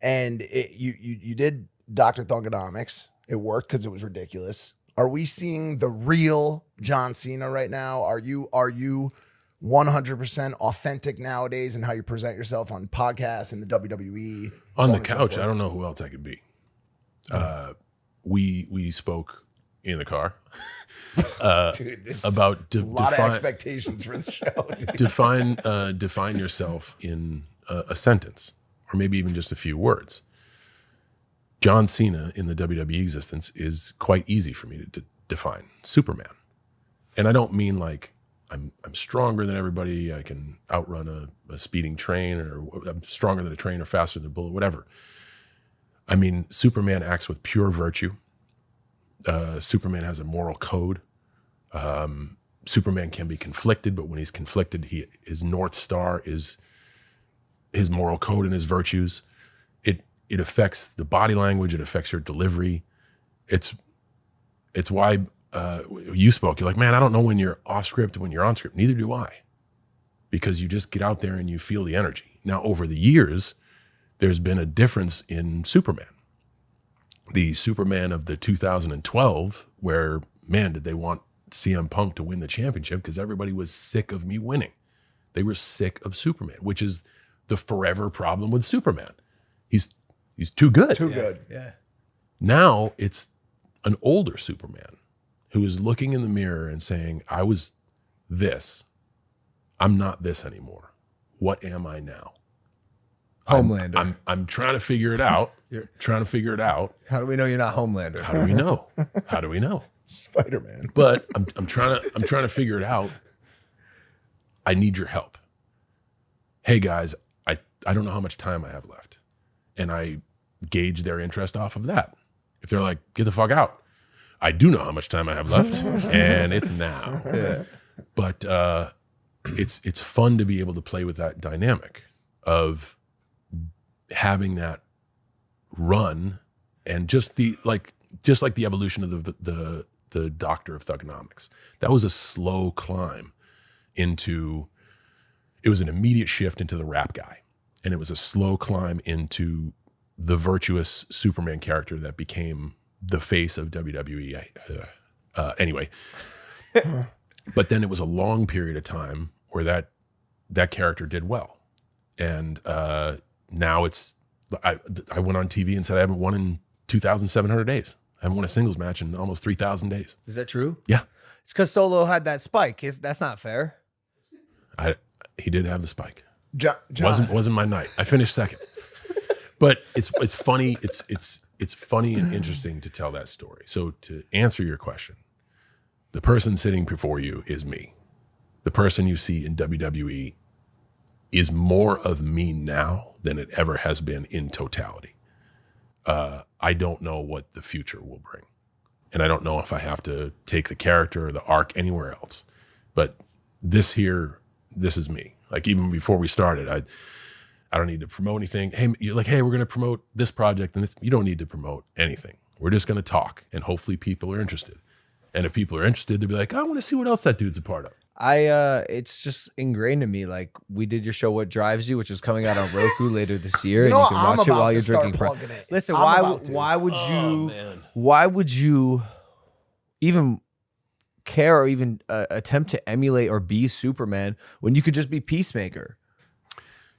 And you did Dr. Thuganomics. It worked because it was ridiculous. Are we seeing the real John Cena right now? Are you 100% authentic nowadays in how you present yourself on podcasts and the WWE? On the couch, I don't know who else I could be. We spoke in the car Dude, this about a lot of expectations for the show. Dude. define yourself in a sentence, or maybe even just a few words. John Cena in the WWE existence is quite easy for me to define. Superman. And I don't mean like I'm stronger than everybody. I can outrun a speeding train, or I'm stronger than a train or faster than a bullet, whatever. I mean, Superman acts with pure virtue. Superman has a moral code. Superman can be conflicted, but when he's conflicted, his North Star is his moral code and his virtues. It affects the body language. It affects your delivery. It's why you spoke. You're like, man, I don't know when you're off script and when you're on script. Neither do I, because you just get out there and you feel the energy. Now, over the years, there's been a difference in Superman. The Superman of the 2012, where, man, did they want CM Punk to win the championship because everybody was sick of me winning. They were sick of Superman, which is the forever problem with Superman. He's too good. Too good. Yeah. Now it's an older Superman who is looking in the mirror and saying, I was this. I'm not this anymore. What am I now? Homelander. I'm trying to figure it out. You're trying to figure it out. How do we know you're not Homelander? How do we know? How do we know? Spider-Man. But I'm trying to figure it out. I need your help. Hey guys, I don't know how much time I have left. And I gauge their interest off of that. If they're like, get the fuck out, I do know how much time I have left, and it's now. Yeah. But it's fun to be able to play with that dynamic of having that run, and just like the evolution of the Doctor of Thuganomics. That was a slow climb into. It was an immediate shift into the rap guy. And it was a slow climb into the virtuous Superman character that became the face of WWE. Anyway, but then it was a long period of time where that character did well. And now I went on TV and said I haven't won in 2,700 days. I haven't won a singles match in almost 3,000 days. Is that true? Yeah. It's because Solo had that spike. That's not fair. He did have the spike. John. Wasn't my night. I finished second. But it's funny. It's funny and interesting to tell that story. So to answer your question, the person sitting before you is me. The person you see in WWE is more of me now than it ever has been in totality. I don't know what the future will bring. And I don't know if I have to take the character or the arc anywhere else. But this is me. Like even before we started, I don't need to promote anything. Hey, you're like, hey, we're going to promote this project and this. You don't need to promote anything. We're just going to talk, and hopefully people are interested. And if people are interested, they'll be like, I want to see what else that dude's a part of. It's just ingrained in me. Like we did your show, What Drives You, which is coming out on Roku later this year, You know and what? you can I'm watch it about while to you're start drinking. plugging it. Listen, I'm about to. why would you even care or even attempt to emulate or be Superman when you could just be Peacemaker?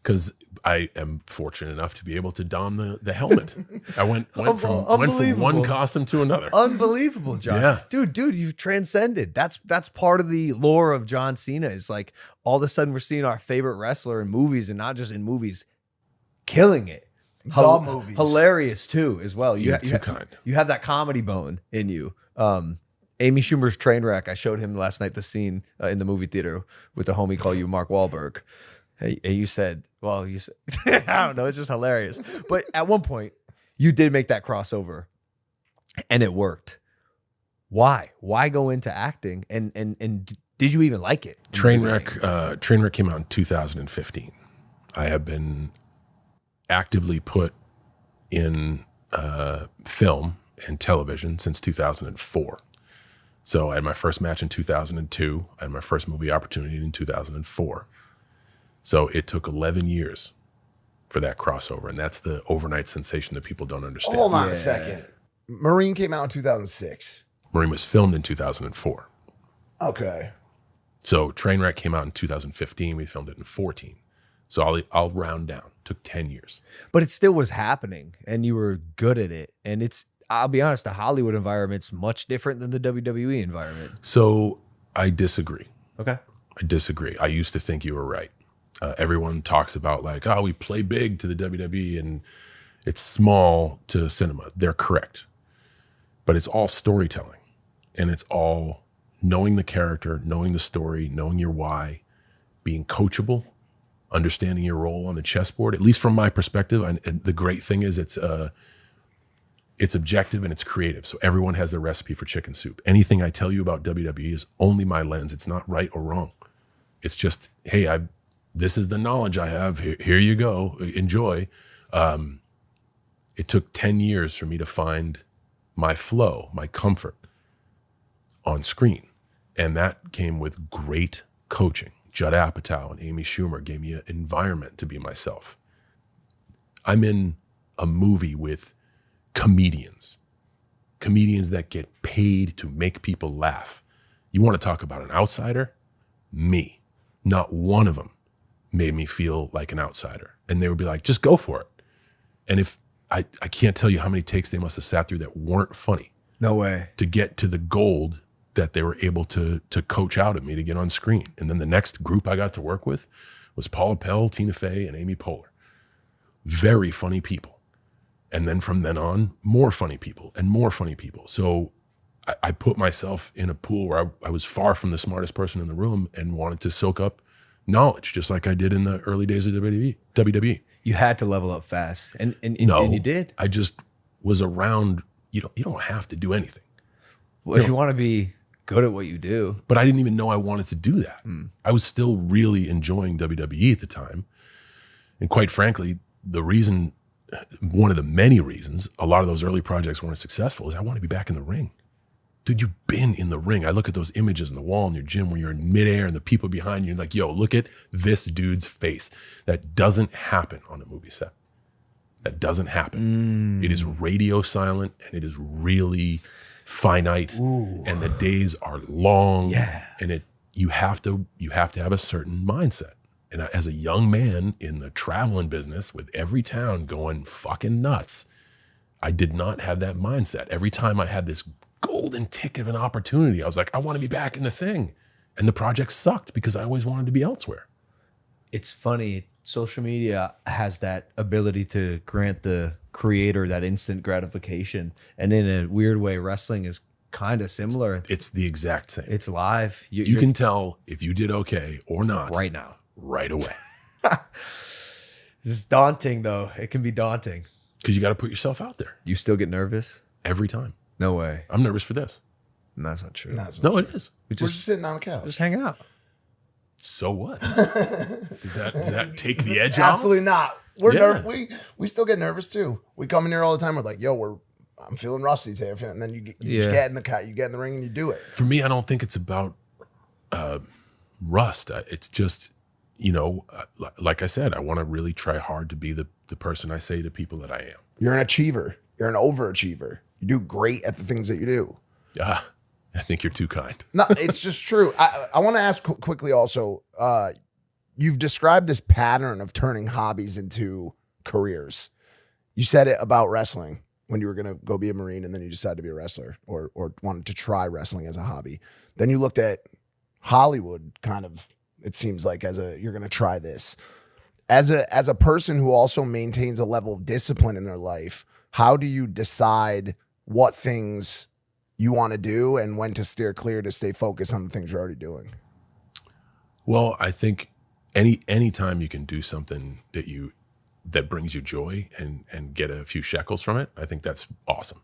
Because I am fortunate enough to be able to don the helmet. I went from one costume to another. Unbelievable, John. Yeah. Dude, you've transcended. That's part of the lore of John Cena. Is like all of a sudden we're seeing our favorite wrestler in movies, and not just in movies, killing it. Movies. Hilarious too, as well. You're too kind. You have that comedy bone in you. Amy Schumer's Trainwreck. I showed him last night the scene in the movie theater with the homie call you Mark Wahlberg. Hey, you said, I don't know. It's just hilarious. But at one point, you did make that crossover, and it worked. Why? Why go into acting? And did you even like it? Trainwreck came out in 2015. I have been actively put in film and television since 2004. So I had my first match in 2002. I had my first movie opportunity in 2004. So it took 11 years for that crossover. And that's the overnight sensation that people don't understand. Hold on a second. Marine came out in 2006. Marine was filmed in 2004. Okay. So Trainwreck came out in 2015. We filmed it in 14. So I'll round down. Took 10 years. But it still was happening, and you were good at it. And I'll be honest, the Hollywood environment's much different than the WWE environment. So I disagree. Okay. I disagree. I used to think you were right. Everyone talks about like, oh, we play big to the WWE and it's small to cinema. They're correct. But it's all storytelling. And it's all knowing the character, knowing the story, knowing your why, being coachable, understanding your role on the chessboard, at least from my perspective. And the great thing is it's objective and it's creative. So everyone has their recipe for chicken soup. Anything I tell you about WWE is only my lens. It's not right or wrong. It's just, hey, this is the knowledge I have. Here you go. Enjoy. It took 10 years for me to find my flow, my comfort on screen. And that came with great coaching. Judd Apatow and Amy Schumer gave me an environment to be myself. I'm in a movie with comedians that get paid to make people laugh. You want to talk about an outsider? Me. Not one of them made me feel like an outsider. And they would be like, just go for it. And if I can't tell you how many takes they must have sat through that weren't funny. No way. To get to the gold that they were able to coach out of me to get on screen. And then the next group I got to work with was Paula Pell, Tina Fey, and Amy Poehler. Very funny people. And then from then on, more funny people and more funny people. So I put myself in a pool where I was far from the smartest person in the room and wanted to soak up knowledge, just like I did in the early days of WWE. You had to level up fast, and No, you did. I just was around. You don't have to do anything. Well, if you want to be good at what you do. But I didn't even know I wanted to do that. I was still really enjoying WWE at the time. And quite frankly, one of the many reasons a lot of those early projects weren't successful is I want to be back in the ring. Dude, you've been in the ring. I look at those images on the wall in your gym where you're in midair and the people behind you are like, yo, look at this dude's face. That doesn't happen on a movie set. That doesn't happen. It is radio silent and it is really finite. And the days are long. Yeah. And you have to have a certain mindset. And as a young man in the traveling business with every town going fucking nuts, I did not have that mindset. Every time I had this golden ticket of an opportunity, I was like, I want to be back in the thing. And the project sucked because I always wanted to be elsewhere. It's funny. Social media has that ability to grant the creator that instant gratification. And in a weird way, wrestling is kind of similar. It's the exact same. It's live. You can tell if you did okay or not. Right now. Right away. This is daunting, though. It can be daunting. Because you got to put yourself out there. You still get nervous? Every time. No way. I'm nervous for this. No, that's not true. No, it is. We're just sitting on the couch. Just hanging out. So what? Does that take the edge off? Absolutely not. We're we still get nervous too. We come in here all the time. We're like, yo, I'm feeling rusty today. And then you just get in the ring and you do it. For me, I don't think it's about rust. It's just, like I said, I want to really try hard to be the person I say to people that I am. You're an achiever. You're an overachiever. You do great at the things that you do. I think you're too kind. No, it's just true. I want to ask quickly also, you've described this pattern of turning hobbies into careers. You said it about wrestling when you were going to go be a Marine and then you decided to be a wrestler or wanted to try wrestling as a hobby. Then you looked at Hollywood kind of, it seems like you're going to try this. As a person who also maintains a level of discipline in their life, how do you decide what things you want to do and when to steer clear to stay focused on the things you're already doing? Well, I think any time you can do something that brings you joy and get a few shekels from it, I think that's awesome.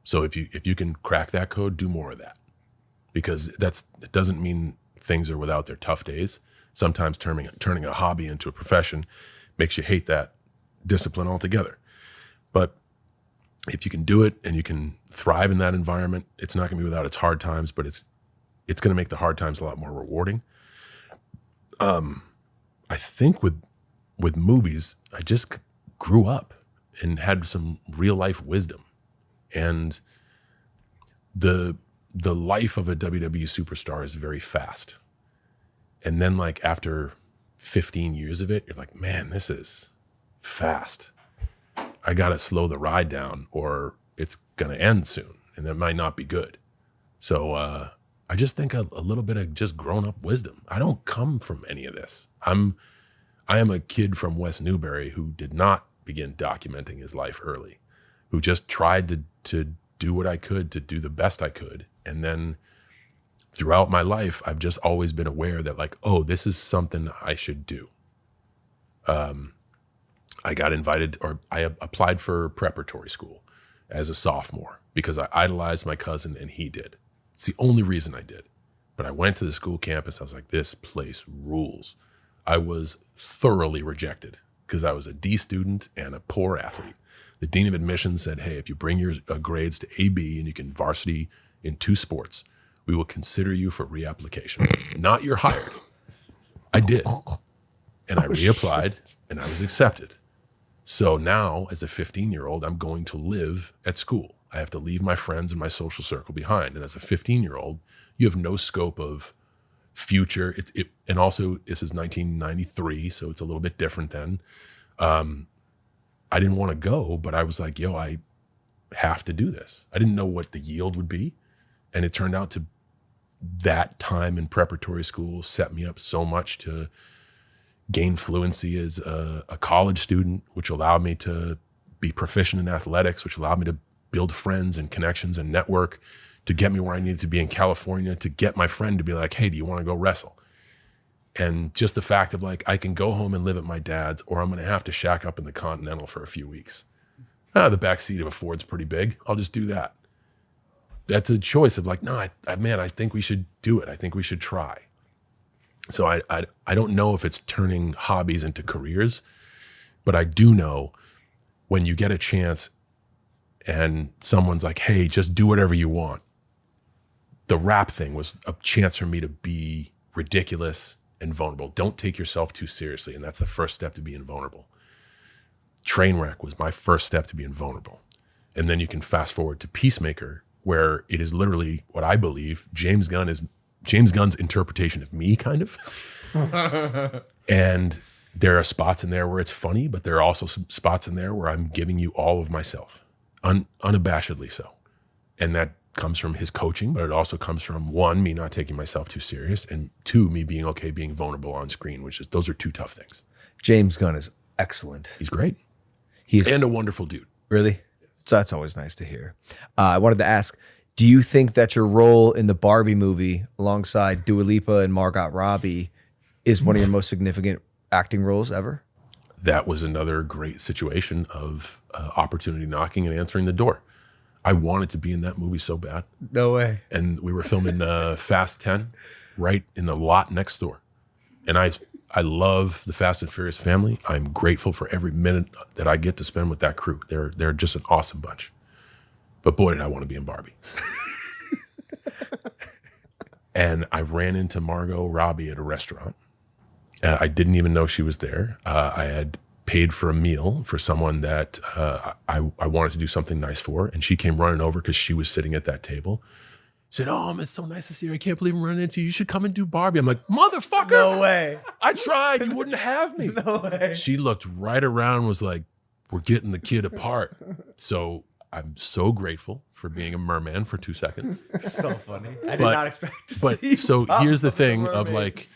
So if you can crack that code, do more of that, because it doesn't mean things are without their tough days. Sometimes turning a hobby into a profession makes you hate that discipline altogether. But if you can do it and you can thrive in that environment, it's not going to be without its hard times, but it's going to make the hard times a lot more rewarding. I think with movies, I just grew up and had some real life wisdom, and the life of a WWE superstar is very fast. And then like after 15 years of it, you're like, man, this is fast. I got to slow the ride down or it's going to end soon. And that might not be good. So I just think a little bit of just grown up wisdom. I don't come from any of this. I am a kid from West Newbury who did not begin documenting his life early, who just tried to do what I could, to do the best I could. And then throughout my life, I've just always been aware that like, oh, this is something I should do. I got invited, or I applied for preparatory school as a sophomore because I idolized my cousin and he did. It's the only reason I did. But I went to the school campus. I was like, this place rules. I was thoroughly rejected because I was a D student and a poor athlete. The dean of admissions said, hey, if you bring your grades to AB and you can varsity in 2 sports, we will consider you for reapplication. Not you're hired. I did. And I reapplied and I was accepted. So now as a 15-year-old, I'm going to live at school. I have to leave my friends and my social circle behind. And as a 15-year-old, you have no scope of future. And also this is 1993, so it's a little bit different then. I didn't want to go, but I was like, yo, I have to do this. I didn't know what the yield would be. And it turned out to that time in preparatory school set me up so much to gain fluency as a college student, which allowed me to be proficient in athletics, which allowed me to build friends and connections and network, to get me where I needed to be in California, to get my friend to be like, hey, do you want to go wrestle? And just the fact of like, I can go home and live at my dad's, or I'm going to have to shack up in the Continental for a few weeks. The back seat of a Ford's pretty big. I'll just do that. That's a choice of like, no, I think we should do it. I think we should try. So I don't know if it's turning hobbies into careers, but I do know when you get a chance and someone's like, hey, just do whatever you want. The rap thing was a chance for me to be ridiculous and vulnerable. Don't take yourself too seriously. And that's the first step to being vulnerable. Trainwreck was my first step to being vulnerable. And then you can fast forward to Peacemaker, where it is literally what I believe James Gunn's interpretation of me, kind of. And there are spots in there where it's funny, but there are also some spots in there where I'm giving you all of myself, unabashedly so. And that comes from his coaching, but it also comes from 1, me not taking myself too serious, and 2, me being okay being vulnerable on screen, which is, those are 2 tough things. James Gunn is excellent. He's great. He's and a wonderful dude. Really? So that's always nice to hear. I wanted to ask, do you think that your role in the Barbie movie alongside Dua Lipa and Margot Robbie is one of your most significant acting roles ever? That was another great situation of opportunity knocking and answering the door. I wanted to be in that movie so bad. No way. And we were filming Fast 10 right in the lot next door. And I love the Fast and Furious family. I'm grateful for every minute that I get to spend with that crew. They're just an awesome bunch. But boy, did I want to be in Barbie. And I ran into Margot Robbie at a restaurant. I didn't even know she was there. I had paid for a meal for someone that I wanted to do something nice for. And she came running over because she was sitting at that table. Said, oh, it's so nice to see you. I can't believe I'm running into you. You should come and do Barbie. I'm like, motherfucker. No way. I tried. You wouldn't have me. No way. She looked right around and was like, we're getting the kid apart. So I'm so grateful for being a merman for 2 seconds. So funny. I did not expect to see But so Bob here's the the thing of mermaid. like,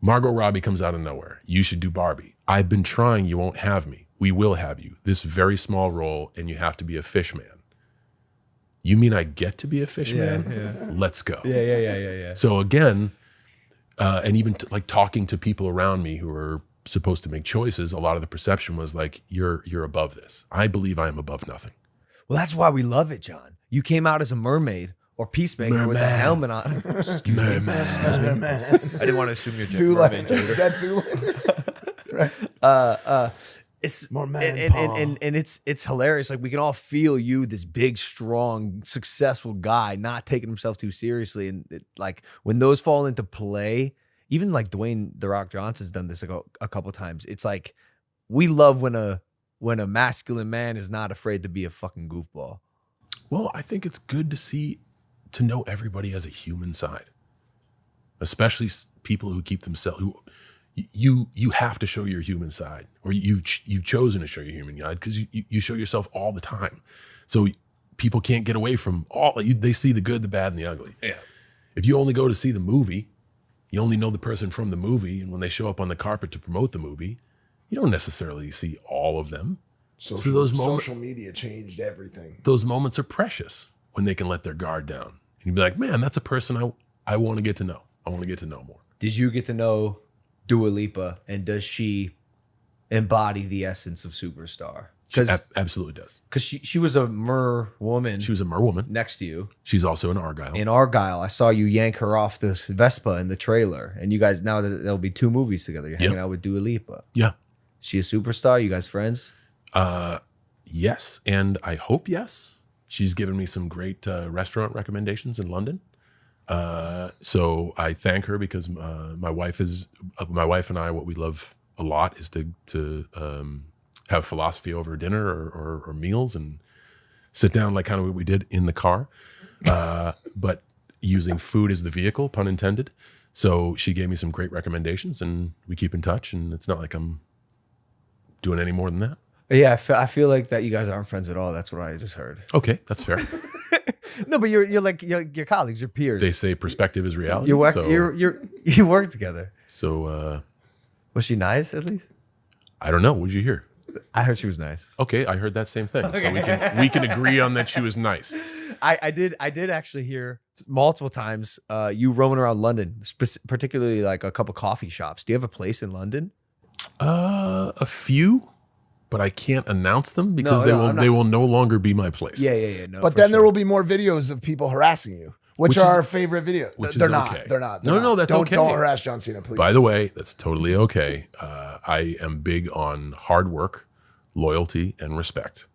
Margot Robbie comes out of nowhere. You should do Barbie. I've been trying. You won't have me. We will have you. This very small role, and you have to be a fish man. You mean I get to be a fish man? Yeah. Let's go. Yeah. So again, and even like talking to people around me who are supposed to make choices, a lot of the perception was like, you're above this. I believe I am above nothing. Well, that's why we love it, John. You came out as a mermaid or peacemaker with a helmet on. Merman. I didn't want to assume you're Too mermaid. late. Is that too late? Right. It's More man and it's hilarious. Like we can all feel you, this big, strong, successful guy, not taking himself too seriously. And like when those fall into play, even like Dwayne The Rock Johnson's done this a couple times. It's like we love when a masculine man is not afraid to be a fucking goofball. Well, I think it's good to know everybody has a human side, especially people who keep themselves. You have to show your human side, or you've chosen to show your human side because you show yourself all the time. So people can't get away from they see the good, the bad, and the ugly. Yeah. If you only go to see the movie, you only know the person from the movie, and when they show up on the carpet to promote the movie, you don't necessarily see all of them. Social media changed everything. Those moments are precious when they can let their guard down. And you'd be like, man, that's a person I want to get to know. I want to get to know more. Did you get to know Dua Lipa, and does she embody the essence of superstar? She absolutely does. Because she was a Mer woman. She was a Mer woman. Next to you. She's also an Argyle. In Argyle, I saw you yank her off the Vespa in the trailer. And you guys, now there'll be 2 movies together. You're hanging out with Dua Lipa. Yeah. She a superstar? You guys friends? Yes, and I hope yes. She's given me some great restaurant recommendations in London. So I thank her because my wife and I, what we love a lot is to have philosophy over dinner or meals and sit down like kind of what we did in the car, but using food as the vehicle, pun intended. So she gave me some great recommendations, and we keep in touch. And it's not like I'm doing any more than that. Yeah, I feel like that you guys aren't friends at all. That's what I just heard. Okay, that's fair. No, but you're like your colleagues, your peers. They say perspective is reality. You work together. So was she nice at least? I don't know. What did you hear? I heard she was nice. Okay, I heard that same thing. So we can agree on that she was nice. I did actually hear multiple times you roaming around London, particularly like a couple coffee shops. Do you have a place in London? A few, but I can't announce them because No, they will no longer be my place. Yeah. No, But then there will be more videos of people harassing you. Which are our favorite videos. They're not. okay. They're not. No, that's okay. Don't harass John Cena, please. By the way, that's totally okay. I am big on hard work, loyalty, and respect,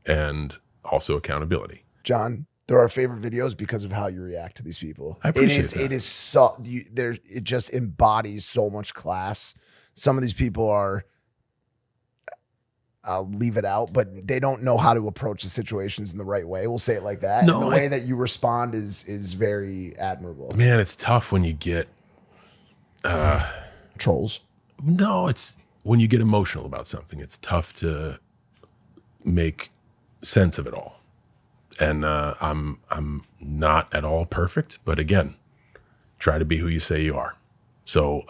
and also accountability. John, they're our favorite videos because of how you react to these people. I appreciate that. It is so. It just embodies so much class. Some of these people are. I'll leave it out, but they don't know how to approach the situations in the right way. We'll say it like that. No, and the way that you respond is very admirable. Man, it's tough when you get Trolls. No, it's when you get emotional about something. It's tough to make sense of it all. And I'm not at all perfect, but again, try to be who you say you are. So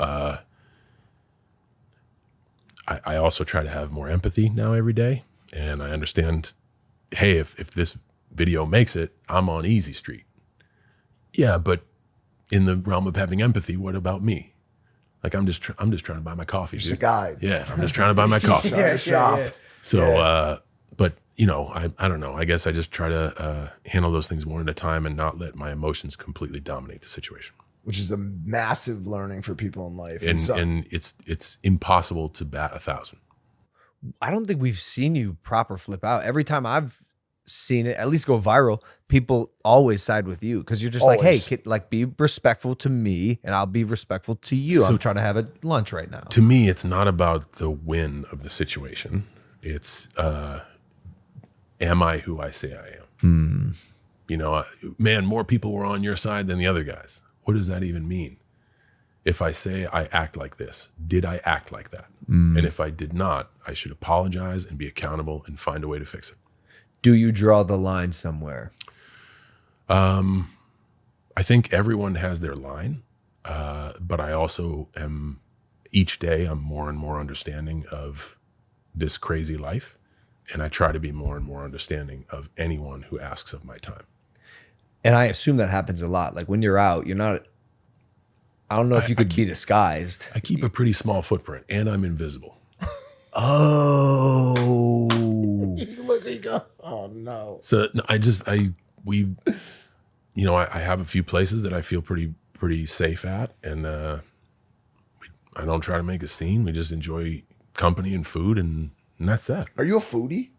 I also try to have more empathy now every day. And I understand, hey, if this video makes it, I'm on easy street. Yeah, but in the realm of having empathy, what about me? Like I'm just trying to buy my coffee. Just a guide. Yeah, I'm just trying to buy my coffee. Shop. So, but you know, I don't know. I guess I just try to handle those things one at a time and not let my emotions completely dominate the situation. Which is a massive learning for people in life. And it's impossible to bat 1,000. I don't think we've seen you proper flip out. Every time I've seen it, at least go viral, people always side with you because you're just like, hey, kid, like be respectful to me and I'll be respectful to you. So I'm trying to have a lunch right now. To me, it's not about the win of the situation. It's am I who I say I am? You know, man, more people were on your side than the other guys. What does that even mean? If I say I act like this, did I act like that? And if I did not, I should apologize and be accountable and find a way to fix it. Do you draw the line somewhere? I think everyone has their line, but I also am, each day I'm more and more understanding of this crazy life, and I try to be more and more understanding of anyone who asks of my time. And I assume that happens a lot. Like when you're out, you're not, I don't know if you could be disguised. I keep a pretty small footprint, and I'm invisible. Oh. Look, he goes, oh no. So I have a few places that I feel pretty safe at, and I don't try to make a scene. We just enjoy company and food and And that's that. Are you a foodie?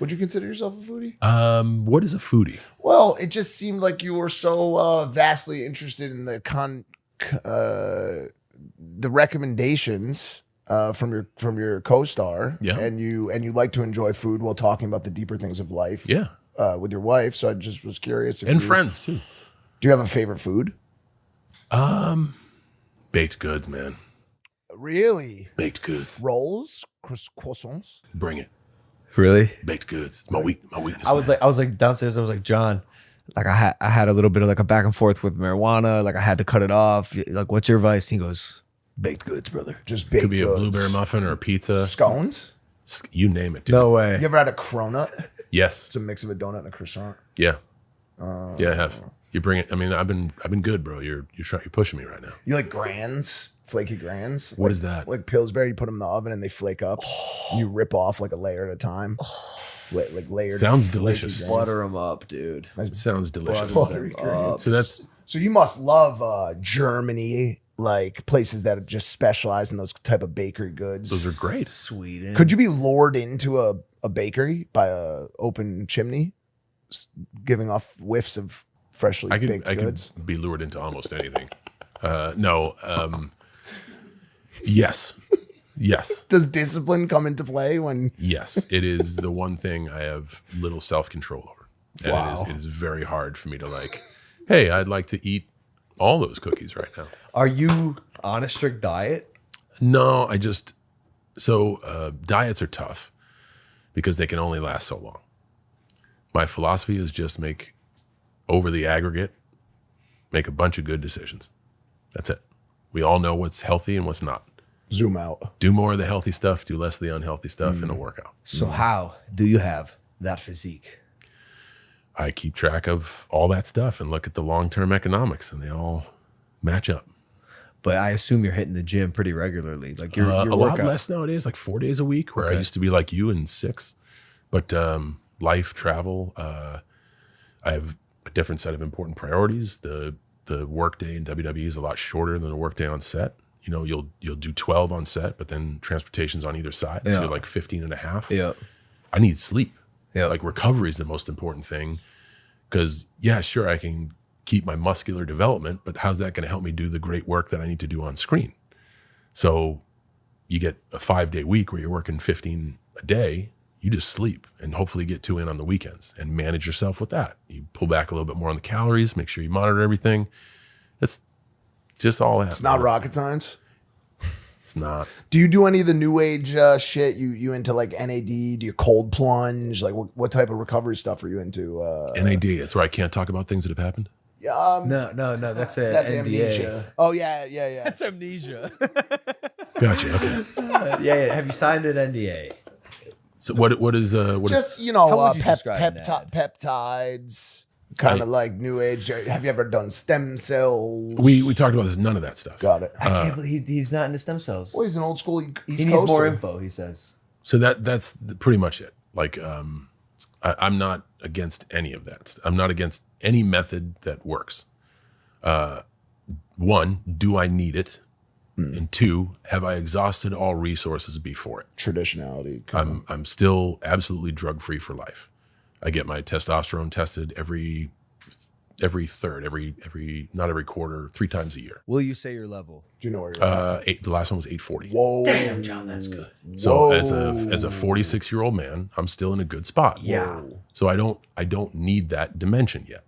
Would you consider yourself a foodie? What is a foodie? Well, it just seemed like you were so vastly interested in the recommendations from your co-star, Yeah. and you like to enjoy food while talking about the deeper things of life, Yeah. with your wife. So I just was curious. If And you, friends too. Do you have a favorite food? Baked goods, man. Really? Baked goods. Rolls, croissants. Bring it. Really? Baked goods. It's my weakness. I was like downstairs. I was like, John, like I had a little bit of like a back and forth with marijuana. Like I had to cut it off. Like, what's your advice? He goes, baked goods, brother. Just baked Could be goods. a blueberry muffin or a pizza. Scones. You name it, dude. No way. You ever had a cronut? Yes. It's a mix of a donut and a croissant. Yeah. Yeah, I have. You bring it. I mean, I've been good, bro. You're pushing me right now. You like grands? Flaky grands? What is that? Like Pillsbury, you put them in the oven and they flake up. And you rip off like a layer at a time. Like layered. Sounds flaky delicious. grands. Butter them up, dude. It sounds delicious. Buttery grands. So that's So you must love Germany, like places that just specialize in those type of bakery goods. those are great. Sweden. Could you be lured into a bakery by a open chimney, giving off whiffs of freshly I baked goods? could be lured into almost anything. No. Yes. Yes. Does discipline come into play when? Yes. It is the one thing I have little self-control over. And Wow. it is very hard for me to like, hey, I'd like to eat all those cookies right now. Are you on a strict diet? No, diets are tough because they can only last so long. My philosophy is just make over the aggregate, make a bunch of good decisions. That's it. We all know what's healthy and what's not. Zoom out. Do more of the healthy stuff, do less of the unhealthy stuff in a workout. So how do you have that physique? I keep track of all that stuff and look at the long-term economics, and they all match up. But I assume you're hitting the gym pretty regularly. Like your A lot workout. less nowadays, like 4 days a week, where I used to be like you in 6. But life, travel, I have a different set of important priorities. The workday in WWE is a lot shorter than the workday on set. You know, you'll do 12 on set, but then transportation's on either side. So Yeah. you're like 15 and a half. Yeah. I need sleep. Yeah. Like recovery is the most important thing. Because, yeah, sure, I can keep my muscular development, but how's that going to help me do the great work that I need to do on screen? So you get a 5-day week where you're working 15 a day, you just sleep and hopefully get 2 in on the weekends and manage yourself with that. You pull back a little bit more on the calories, make sure you monitor everything. It's just all that. It's not rocket science. It's not. Do you do any of the new age shit? You into like NAD? Do you cold plunge? Like what type of recovery stuff are you into? NAD, that's where I can't talk about things that have happened. No, that's it. That's NDA. amnesia. Oh yeah. That's amnesia. Gotcha, okay. yeah. Have you signed an NDA? So what is Just How would you describe an peptides, kind of like new age. Have you ever done stem cells? we talked about this, none of that stuff. Got it. I can't believe he's not into stem cells. Well, he's an old school East He needs Coaster. more info, he says. So that's pretty much it. Like, I'm not against any of that. I'm not against any method that works. 1, do I need it? And 2, have I exhausted all resources before it? Traditionality. I'm still absolutely drug free for life. I get my testosterone tested every third, not every quarter, 3 times a year. Will you say your level? Do you know where you're at? The last one was 840. Whoa. Damn, John, that's good. So as a 46-year-old man, I'm still in a good spot. Yeah. So I don't need that dimension yet.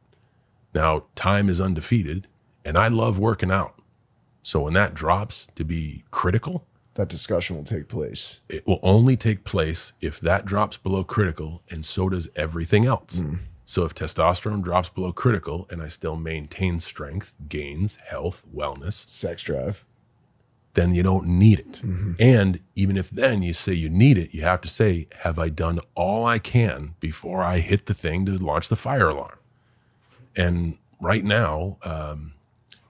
Now, time is undefeated, and I love working out. So when that drops to be critical, That discussion will take place. it will only take place if that drops below critical, and so does everything else. So if testosterone drops below critical and I still maintain strength, gains, health, wellness, Sex drive. then you don't need it. And even if then you say you need it, you have to say, have I done all I can before I hit the thing to launch the fire alarm? And right now,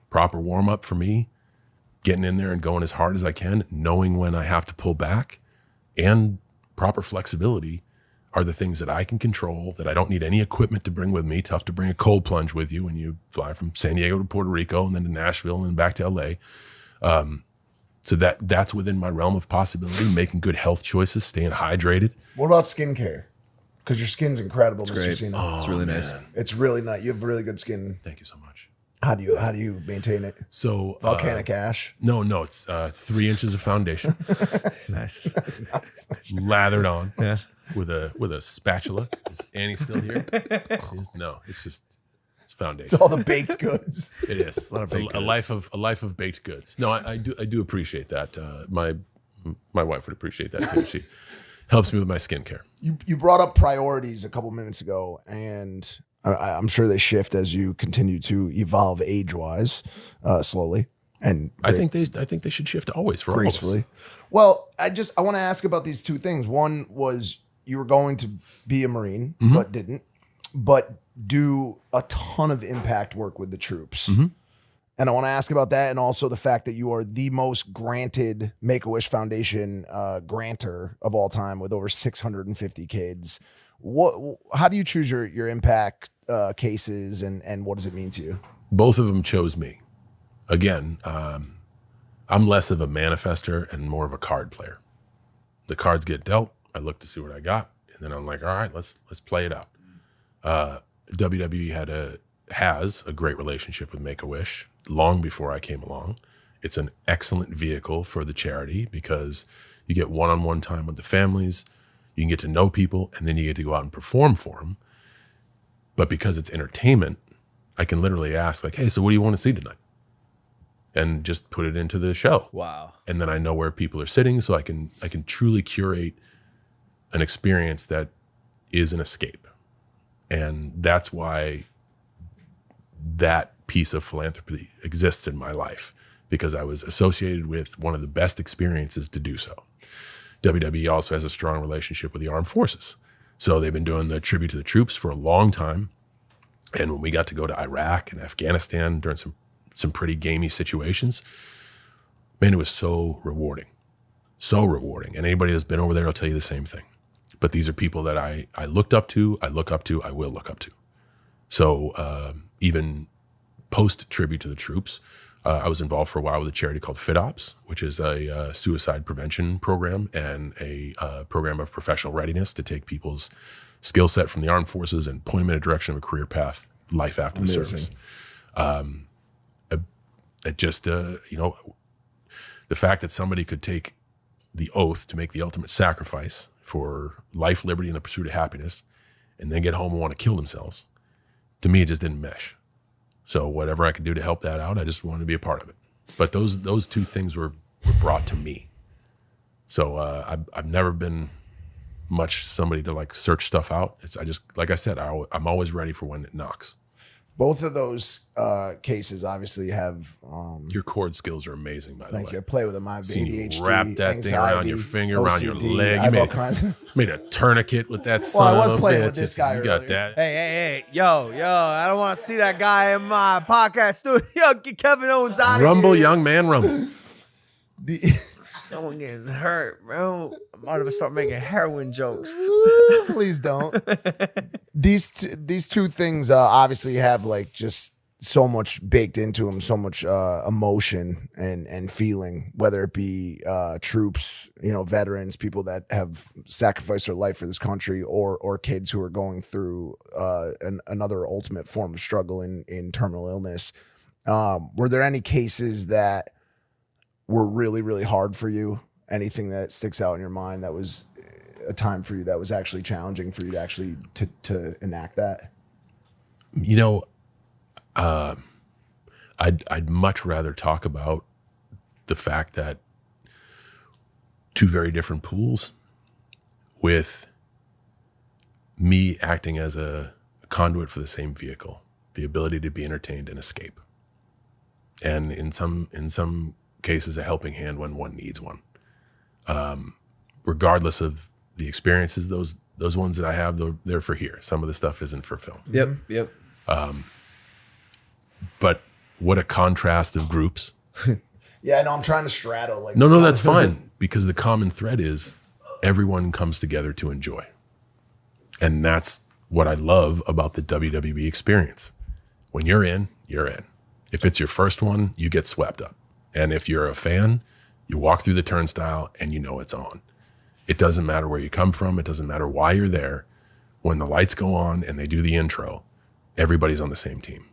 proper warm up for me, getting in there and going as hard as I can, knowing when I have to pull back, and proper flexibility are the things that I can control, that I don't need any equipment to bring with me. Tough to bring a cold plunge with you when you fly from San Diego to Puerto Rico and then to Nashville and back to LA. So that's within my realm of possibility, making good health choices, staying hydrated. What about skincare? Because your skin's incredible, Mr. great. Cena. It's really nice. It's really nice. You have really good skin. Thank you so much. How do you maintain it? So Volcanic ash. No, it's 3 inches of foundation Nice. lathered on Yeah. with a spatula. Is Annie still here? No, it's foundation. It's all the baked goods. It is. It's a life of baked goods. No, I do appreciate that. My wife would appreciate that too. She helps me with my skincare. You brought up priorities a couple minutes ago, and I'm sure they shift as you continue to evolve age-wise, slowly. And I think they should shift always for gracefully. all of us. Well, I want to ask about these two things. One was you were going to be a Marine, but didn't, but do a ton of impact work with the troops. And I want to ask about that, and also the fact that you are the most granted Make-A-Wish Foundation grantor of all time with over 650 kids. How do you choose your impact cases, and what does it mean to you? Both of them chose me. Again, I'm less of a manifester and more of a card player. The cards get dealt. I look to see what I got, and then I'm like, all right, let's play it out. WWE has a great relationship with Make-A-Wish long before I came along. It's an excellent vehicle for the charity because you get one-on-one time with the families. You can get to know people, and then you get to go out and perform for them. But because it's entertainment, I can literally ask, like, hey, so what do you want to see tonight? And just put it into the show. Wow. And then I know where people are sitting, so I can truly curate an experience that is an escape. And that's why that piece of philanthropy exists in my life, because I was associated with one of the best experiences to do so. WWE also has a strong relationship with the armed forces. So they've been doing the tribute to the troops for a long time. And when we got to go to Iraq and Afghanistan during some pretty gamey situations, man, it was so rewarding. So rewarding. And anybody that's been over there will tell you the same thing. But these are people that I looked up to, I will look up to. So even post-tribute to the troops, I was involved for a while with a charity called FitOps, which is a suicide prevention program and a program of professional readiness to take people's skill set from the armed forces and point them in a direction of a career path, life after the service. It just, the fact that somebody could take the oath to make the ultimate sacrifice for life, liberty, and the pursuit of happiness, and then get home and want to kill themselves, to me, it just didn't mesh. So whatever I could do to help that out, I just wanted to be a part of it. But those two things were brought to me. So I've never been much somebody to like search stuff out. I just, like I said, I'm always ready for when it knocks. Both of those cases obviously have. Your chord skills are amazing, by the way. Thank you. I play with them. I have Seen ADHD, you wrap that anxiety, thing around your finger, around your OCD. leg. I have all kinds of. Made a tourniquet with that Well, I son was of a playing bitch. with this guy You got earlier. that. Hey, yo, I don't want to see that guy in my podcast studio. Get Kevin Owens out of Rumble, here. young man, rumble. Someone gets hurt, bro. I'm about to start making heroin jokes. Please don't. These two things obviously have like just so much baked into them, so much emotion and feeling, whether it be troops, veterans, people that have sacrificed their life for this country, or kids who are going through another ultimate form of struggle in terminal illness. Were there any cases that were really, really hard for you? Anything that sticks out in your mind that was a time for you that was actually challenging for you to actually to enact that? I'd much rather talk about the fact that two very different pools, with me acting as a conduit for the same vehicle, the ability to be entertained and escape, and in some cases a helping hand when one needs one. Regardless of the experiences, those ones that I have, they're for here. Some of the stuff isn't for film. Yep. But what a contrast of groups. Yeah, I know. I'm trying to straddle. Like, No, that's fine, because the common thread is everyone comes together to enjoy. And that's what I love about the WWE experience. When you're in, you're in. If it's your first one, you get swept up. And if you're a fan, You walk through the turnstile and you know it's on. It doesn't matter where you come from. It doesn't matter why you're there. When the lights go on and they do the intro, everybody's on the same team.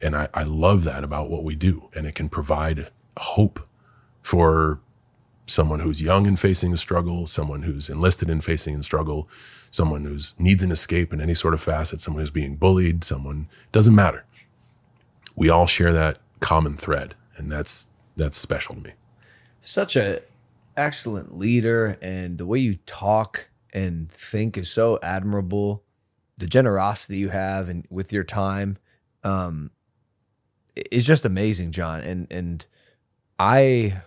And I love that about what we do. And it can provide hope for someone who's young and facing a struggle, someone who's enlisted and facing a struggle, someone who's needs an escape in any sort of facet, someone who's being bullied, doesn't matter. We all share that common thread, and that's special to me. Such a excellent leader, and the way you talk and think is so admirable. The generosity you have and with your time is just amazing, John. And I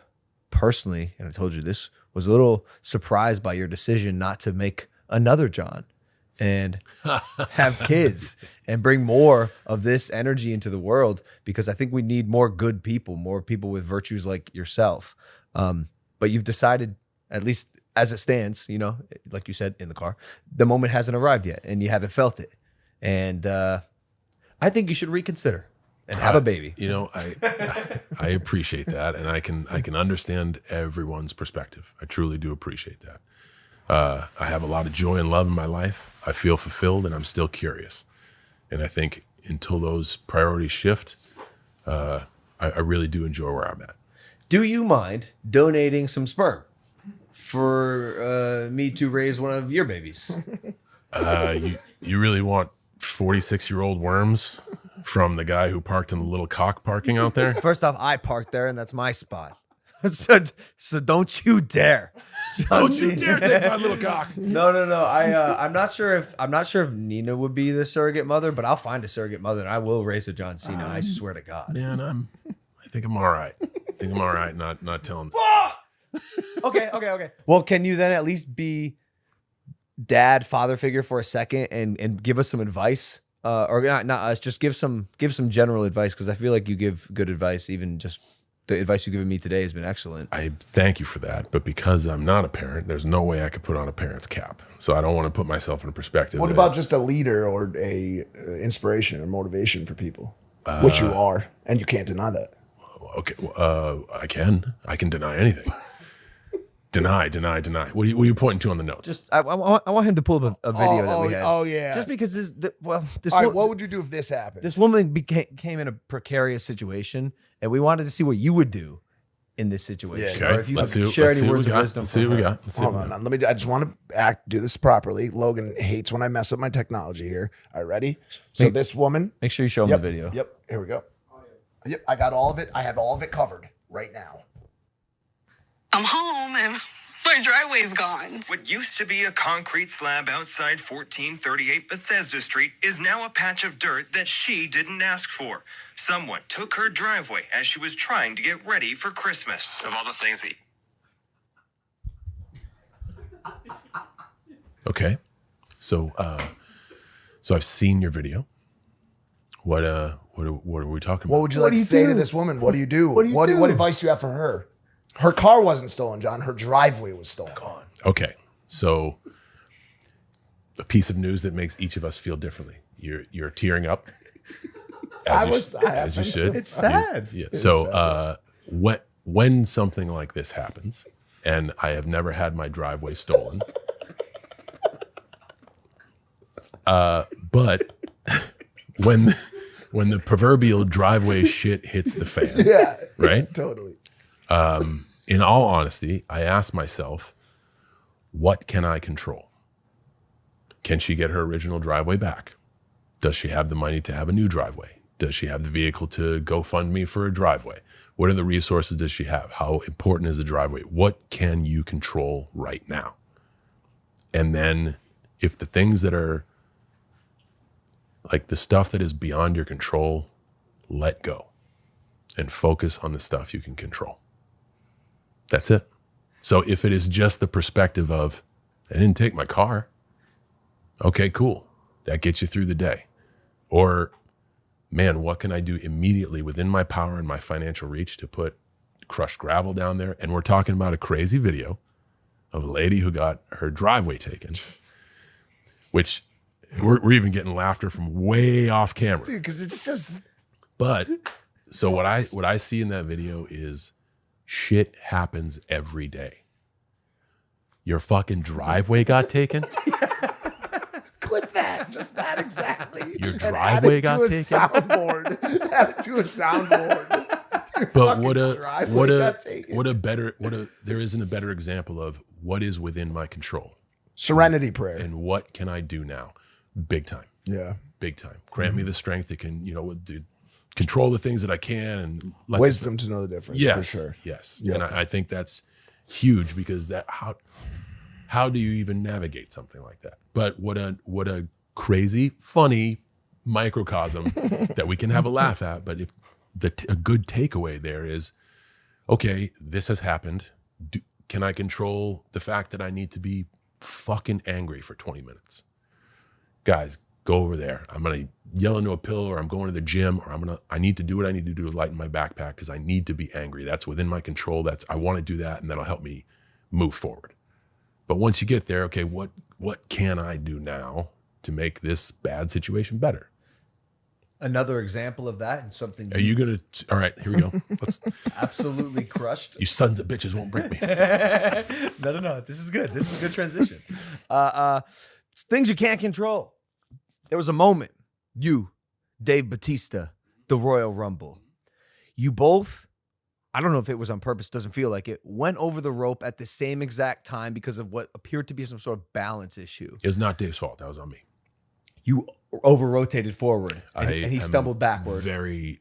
personally, and I told you this, was a little surprised by your decision not to make another John and have kids and bring more of this energy into the world, because I think we need more good people, more people with virtues like yourself. But you've decided, at least as it stands, you know, like you said in the car, the moment hasn't arrived yet and you haven't felt it. And I think you should reconsider and have a baby. You know, I appreciate that, and I can understand everyone's perspective. I truly do appreciate that. I have a lot of joy and love in my life. I feel fulfilled, and I'm still curious. And I think until those priorities shift, I really do enjoy where I'm at. Do you mind donating some sperm for me to raise one of your babies? You really want 46-year-old worms from the guy who parked in the little cock parking out there? First off, I parked there, and that's my spot. So don't you dare. Don't you dare take my little cock. No. I'm not sure if Nina would be the surrogate mother, but I'll find a surrogate mother and I will raise a John Cena. I swear to God. Man, I think I'm all right. I think I'm all right. Not telling. Okay. Well, can you then at least be dad, father figure for a second and give us some advice? Or not us, just give some general advice, because I feel like you give good advice. Even just the advice you've given me today has been excellent. I thank you for that, but because I'm not a parent, there's no way I could put on a parent's cap. So I don't want to put myself in a perspective. What about just a leader or a inspiration or motivation for people, which you are, and you can't deny that. Okay, I can deny anything. Deny. What are you pointing to on the notes? Just I want him to pull up a video that we had. Oh yeah. Just because this All right, what would you do if this happened? This woman came in a precarious situation, and we wanted to see what you would do in this situation. Okay. Or if you Let's could see share what any we words of got. wisdom. Let's see what we got. Hold on. I just want to do this properly. Logan hates when I mess up my technology here. All right, ready? So this woman. Make sure you show him the video. Yep. Here we go. Yep. I got all of it. I have all of it covered right now. I'm home and my driveway's gone. What used to be a concrete slab outside 1438 Bethesda Street is now a patch of dirt that she didn't ask for. Someone took her driveway as she was trying to get ready for Christmas. Of all the things that... Okay, so I've seen your video. What are we talking about? What would you like to say to this woman? What do you do? What advice do you have for her? Her car wasn't stolen, John. Her driveway was stolen. Okay, so a piece of news that makes each of us feel differently. You're tearing up, as you should. It's sad. Yeah. So when something like this happens, and I have never had my driveway stolen, but when the proverbial driveway shit hits the fan, Yeah. right? Totally. In all honesty, I ask myself, what can I control? Can she get her original driveway back? Does she have the money to have a new driveway? Does she have the vehicle to go fund me for a driveway? What are the resources does she have? How important is the driveway? What can you control right now? And then if the things that are like the stuff that is beyond your control, let go and focus on the stuff you can control. That's it. So if it is just the perspective of, I didn't take my car. Okay, cool. That gets you through the day. Or, man, what can I do immediately within my power and my financial reach to put crushed gravel down there? And we're talking about a crazy video of a lady who got her driveway taken, which we're even getting laughter from way off camera. Dude, because it's just... But so what I see in that video is Shit happens every day. Your fucking driveway got taken? Clip that, just that exactly. Your And driveway add it got to a taken? soundboard. Add it to a soundboard. Your But fucking driveway got taken. there isn't a better example of what is within my control Serenity prayer. and what can I do now? Big time. Yeah. Big time. Grant me the strength that can, control the things that I can and Wisdom to know the difference. Yes, For sure. yes. Yep. And I think that's huge because how do you even navigate something like that? But what a crazy, funny microcosm that we can have a laugh at. But if a good takeaway there is, okay, this has happened. Can I control the fact that I need to be fucking angry for 20 minutes? Guys, go over there. I'm going to yell into a pillow, or I'm going to the gym, or I need to do what I need to do to lighten my backpack because I need to be angry. That's within my control. I want to do that, and that'll help me move forward. But once you get there, okay, what can I do now to make this bad situation better? Another example of that, and something Are you going to, all right, here we go. Let's, absolutely crushed. you sons of bitches won't break me. No. This is good. This is a good transition. Things you can't control. There was a moment, you, Dave Batista, the Royal Rumble. You both, I don't know if it was on purpose, doesn't feel like it, went over the rope at the same exact time because of what appeared to be some sort of balance issue. It was not Dave's fault. That was on me. You over-rotated forward, and he am stumbled backward. Very,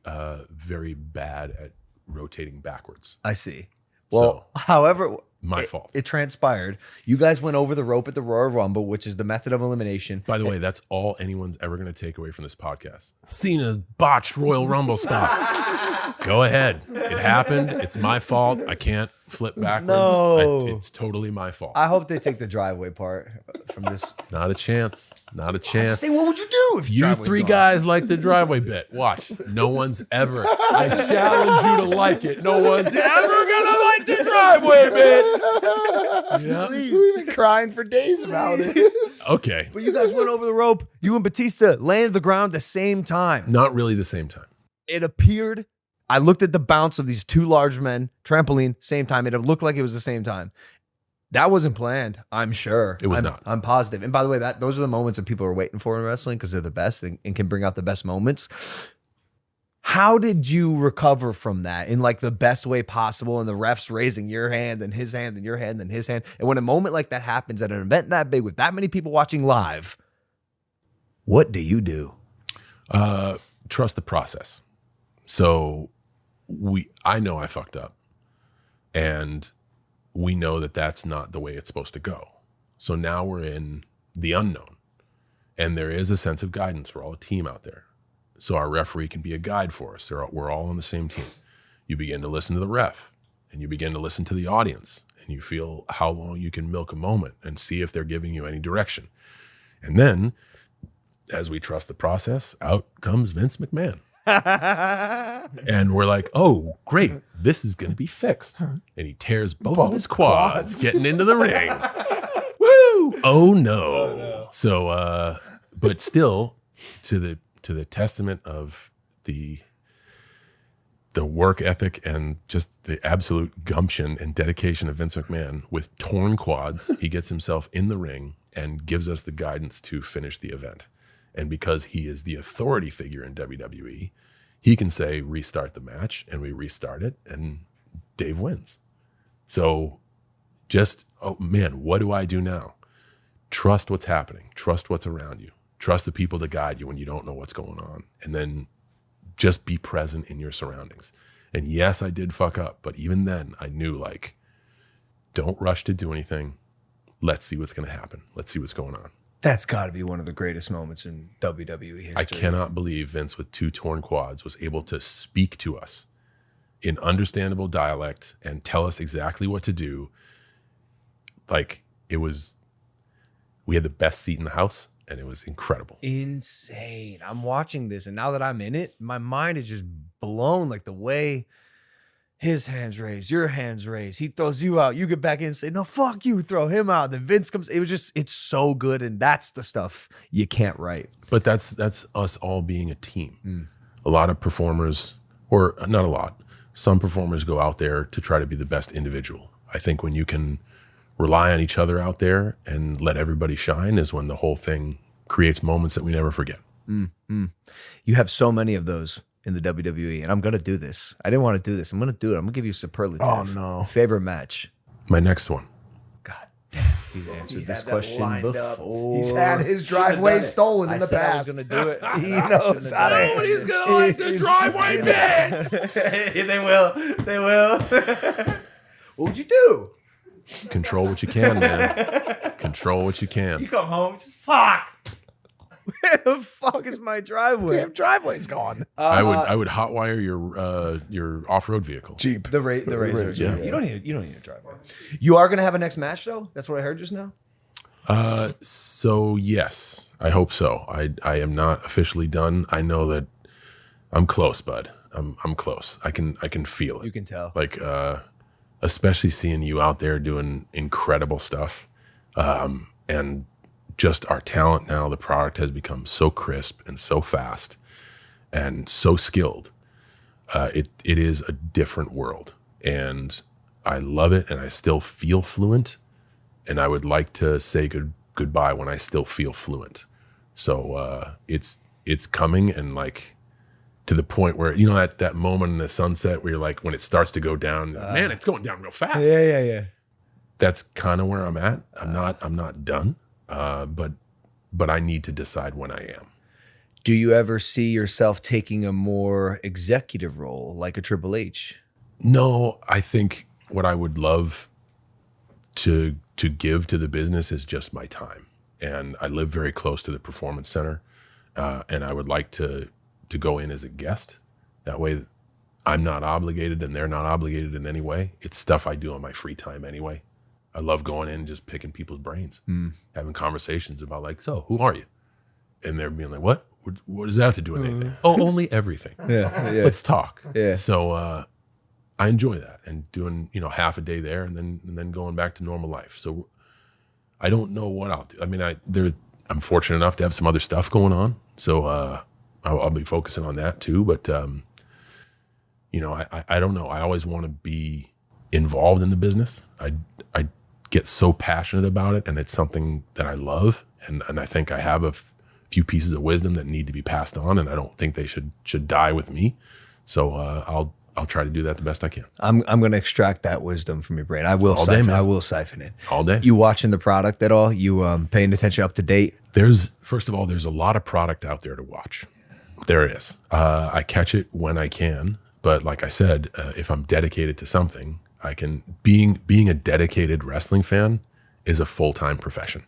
very bad at rotating backwards. I see. Well, So, however, my fault. It transpired. You guys went over the rope at the Royal Rumble, which is the method of elimination. By the way, that's all anyone's ever going to take away from this podcast. Cena's botched Royal Rumble spot. Go ahead. It happened. It's my fault. I can't flip backwards. No. It's totally my fault. I hope they take the driveway part from this. Not a chance. Not a chance. Say, what would you do if You three guys like the driveway bit. Watch. No one's ever. I challenge you to like it. No one's ever gonna like the driveway bit. Yeah. We've been crying for days about it. Okay. But you guys went over the rope. You and Batista landed the ground the same time. Not really the same time. It appeared. I looked at the bounce of these two large men, trampoline, same time. It looked like it was the same time. That wasn't planned, I'm sure. It was not. I'm positive. And by the way, those are the moments that people are waiting for in wrestling because they're the best and can bring out the best moments. How did you recover from that in like the best way possible? And the refs raising your hand and his hand and your hand and his hand. And when a moment like that happens at an event that big with that many people watching live, what do you do? Trust the process. So I know I fucked up, and we know that that's not the way it's supposed to go. So now we're in the unknown, and there is a sense of guidance. We're all a team out there. So our referee can be a guide for us. We're all on the same team. You begin to listen to the ref, and you begin to listen to the audience, and you feel how long you can milk a moment and see if they're giving you any direction. And then, as we trust the process, out comes Vince McMahon. And we're like, oh, great, this is going to be fixed. And he tears both of his quads getting into the ring. Woo! Oh no. So, but still, to the testament of the work ethic and just the absolute gumption and dedication of Vince McMahon, with torn quads, he gets himself in the ring and gives us the guidance to finish the event. And because he is the authority figure in WWE, he can say, restart the match, and we restart it, and Dave wins. So just, oh man, what do I do now? Trust what's happening. Trust what's around you. Trust the people to guide you when you don't know what's going on. And then just be present in your surroundings. And yes, I did fuck up, but even then I knew, like, don't rush to do anything. Let's see what's going to happen. Let's see what's going on. That's got to be one of the greatest moments in WWE history. I cannot believe Vince, with two torn quads, was able to speak to us in understandable dialect and tell us exactly what to do. Like, we had the best seat in the house, and it was incredible. Insane. I'm watching this, and now that I'm in it, my mind is just blown. Like the way his hands raised, your hands raised, he throws you out, you get back in and say, no, fuck you, throw him out. Then Vince comes. It's so good, and that's the stuff you can't write. But that's us all being a team. A lot of performers, or not a lot, some performers go out there to try to be the best individual. I think when you can rely on each other out there and let everybody shine is when the whole thing creates moments that we never forget. You have so many of those in the WWE, and I'm going to do this. I didn't want to do this. I'm going to do it. I'm going to give you a superlative. Oh, no. Favorite match? My next one. God damn. He's answered this had that question lined up. before. He's had his Should've done driveway it. stolen I in the said I was past. going to do it. He knows how to. Nobody's gonna like the driveway bits. They will. They will. What would you do? Control what you can, man. Control what you can. You come home, just fuck. Where the fuck is my driveway? Damn driveway's gone. I would hotwire your off-road vehicle. Jeep. The Razor. Yeah. You don't need a driveway. You are gonna have a next match though? That's what I heard just now. So yes, I hope so. I am not officially done. I know that I'm close, bud. I'm close. I can feel it. You can tell. Like especially seeing you out there doing incredible stuff, and just our talent now. The product has become so crisp and so fast and so skilled. It is a different world, and I love it. And I still feel fluent. And I would like to say goodbye when I still feel fluent. So it's coming, and like to the point where, you know, that moment in the sunset where you're like, when it starts to go down, man, it's going down real fast. Yeah. That's kind of where I'm at. I'm not done, but I need to decide when I am. Do you ever see yourself taking a more executive role, like a Triple H? No, I think what I would love to give to the business is just my time. And I live very close to the Performance Center, and I would like to go in as a guest. That way I'm not obligated and they're not obligated in any way. It's stuff I do on my free time anyway. I love going in and just picking people's brains, having conversations about like, so who are you? And they're being like, what? What does that have to do with anything? Oh, only everything. Yeah. Let's talk. Yeah. So I enjoy that, and doing, you know, half a day there and then going back to normal life. So I don't know what I'll do. I mean, I'm fortunate enough to have some other stuff going on. So I'll be focusing on that too. But you know, I don't know. I always want to be involved in the business. I get so passionate about it, and it's something that I love. And I think I have a few pieces of wisdom that need to be passed on, and I don't think they should die with me. So I'll try to do that the best I can. I'm going to extract that wisdom from your brain. I will All day, man. I will siphon it. All day. You watching the product at all? You paying attention up to date? First of all, there's a lot of product out there to watch. There is. I catch it when I can, but like I said, if I'm dedicated to something, I can. Being a dedicated wrestling fan is a full-time profession.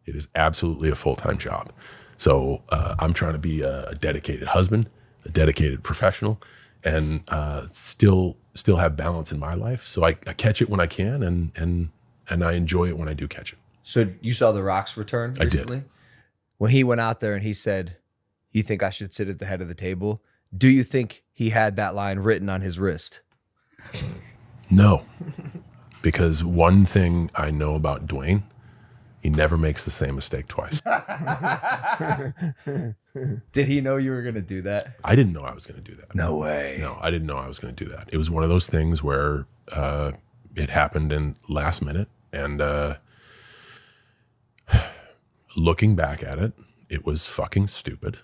It is absolutely a full-time job. So I'm trying to be a dedicated husband, a dedicated professional, and still have balance in my life. So I catch it when I can, and I enjoy it when I do catch it. So you saw The Rock's return recently? I did. When he went out there and he said, "You think I should sit at the head of the table?" Do you think he had that line written on his wrist? No, because one thing I know about Dwayne, he never makes the same mistake twice. Did he know you were going to do that? I didn't know I was going to do that. No way. No, I didn't know I was going to do that. It was one of those things where it happened in last minute, and looking back at it, it was fucking stupid,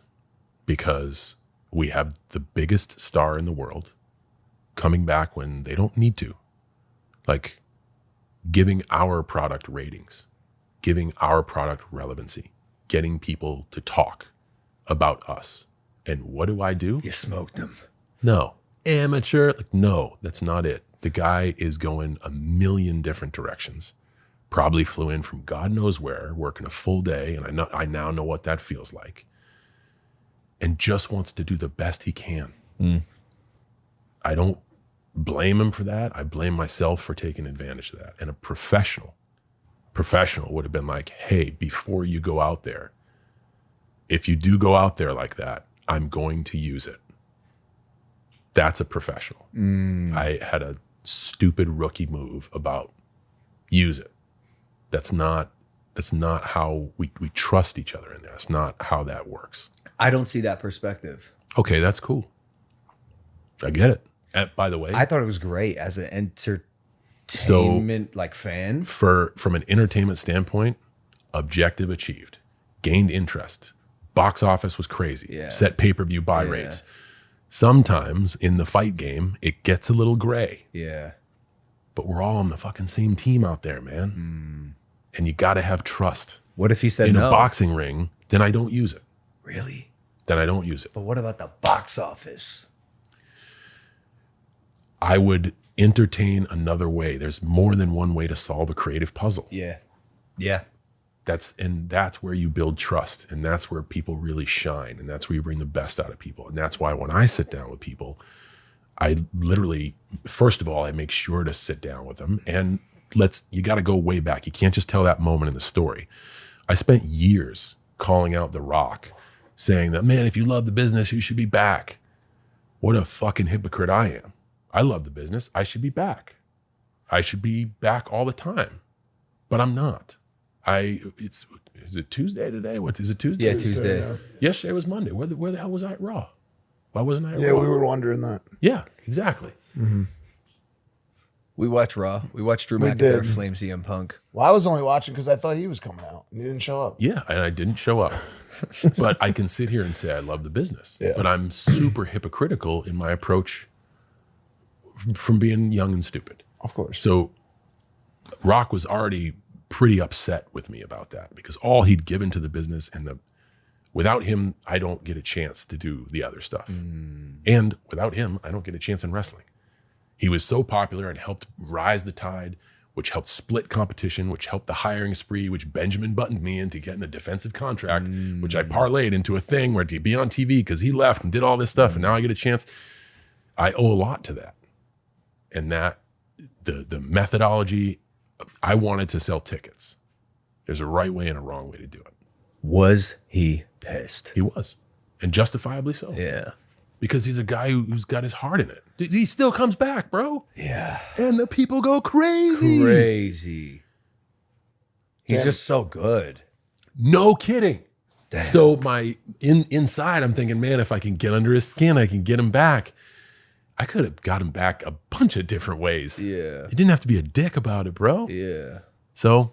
because we have the biggest star in the world coming back when they don't need to. Like, giving our product ratings, giving our product relevancy, getting people to talk about us. And what do? You smoked him. No. Amateur? Like, no, that's not it. The guy is going a million different directions. Probably flew in from God knows where, working a full day, and I now know what that feels like. And just wants to do the best he can. I don't blame him for that. I blame myself for taking advantage of that. And a professional would have been like, hey, before you go out there, if you do go out there like that, I'm going to use it. That's a professional. I had a stupid rookie move about use it. That's not how we trust each other in there. That's not how that works. I don't see that perspective. Okay, that's cool. I get it. By the way, I thought it was great as an entertainment like fan. from an entertainment standpoint, objective achieved. Gained interest. Box office was crazy. Yeah. Set pay-per-view buy rates. Sometimes in the fight game, it gets a little gray. Yeah. But we're all on the fucking same team out there, man. And you got to have trust. What if he said In no? a boxing ring, then I don't use it. Really? Then I don't use it. But what about the box office? I would entertain another way. There's more than one way to solve a creative puzzle. Yeah. Yeah. That's where you build trust, and that's where people really shine, and that's where you bring the best out of people. And that's why when I sit down with people, I literally, first of all, I make sure to sit down with them, and you got to go way back. You can't just tell that moment in the story. I spent years calling out The Rock, saying that, man, if you love the business, you should be back. What a fucking hypocrite I am. I love the business. I should be back. I should be back all the time, but I'm not. Is it Tuesday today? What is it, Tuesday? Yeah, Tuesday. Yesterday was Monday. Where the hell was I at Raw? Why wasn't I at Yeah, Raw? we were wondering that. Yeah, exactly. We watched Raw. We watched Drew We McIntyre did. flame CM Punk. Well, I was only watching because I thought he was coming out and he didn't show up. Yeah, and I didn't show up. But I can sit here and say I love the business. Yeah. But I'm super hypocritical in my approach from being young and stupid. Of course. So Rock was already pretty upset with me about that because all he'd given to the business, and without him, I don't get a chance to do the other stuff. And without him, I don't get a chance in wrestling. He was so popular and helped rise the tide, which helped split competition, which helped the hiring spree, which Benjamin buttoned me into getting a defensive contract, which I parlayed into a thing where to be on TV because he left and did all this stuff, and now I get a chance. I owe a lot to that. And that, the methodology, I wanted to sell tickets. There's a right way and a wrong way to do it. Was he pissed? He was, and justifiably so. Yeah. Because he's a guy who's got his heart in it. He still comes back, bro. Yeah. And the people go crazy. Crazy. He's just so good. No kidding. Damn. So inside, I'm thinking, man, if I can get under his skin, I can get him back. I could have got him back a bunch of different ways. Yeah. You didn't have to be a dick about it, bro. Yeah. So,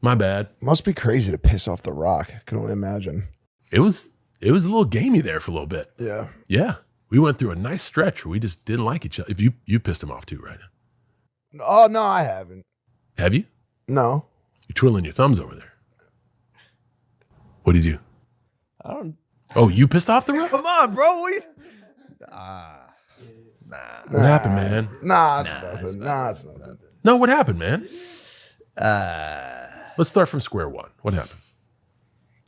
my bad. Must be crazy to piss off The Rock. I can only imagine. It was a little gamey there for a little bit. Yeah. Yeah. We went through a nice stretch where we just didn't like each other. If you pissed him off too, right? Oh, no, I haven't. Have you? No. You're twiddling your thumbs over there. What did you do? I don't. Oh, you pissed off the Rock? Come on, bro. What are you? What happened, man? Nah, it's nothing. Nah, it's nothing. No, what happened, man? Let's start from square one. What happened?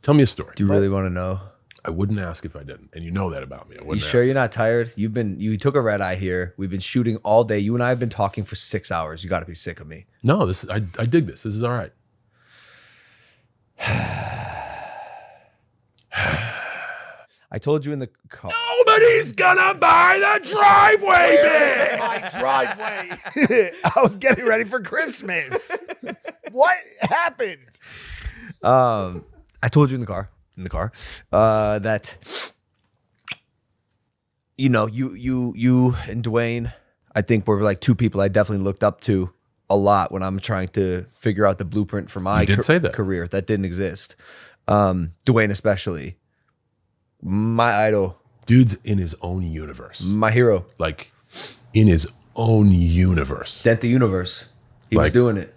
Tell me a story. Do you really want to know? I wouldn't ask if I didn't, and you know that about me. I You wouldn't sure ask. you're not tired? You took a red eye here. We've been shooting all day. You and I have been talking for 6 hours. You got to be sick of me. No, I dig this. This is all right. I told you in the car. Nobody's gonna buy the driveway bit. My driveway. I was getting ready for Christmas. What happened? I told you in the car, that you and Dwayne, I think were like two people I definitely looked up to a lot when I'm trying to figure out the blueprint for my You did say that. career that didn't exist. Dwayne especially, my idol, Dude's in his own universe. my hero, Like, in his own universe. Dent the universe. He was Like- doing it,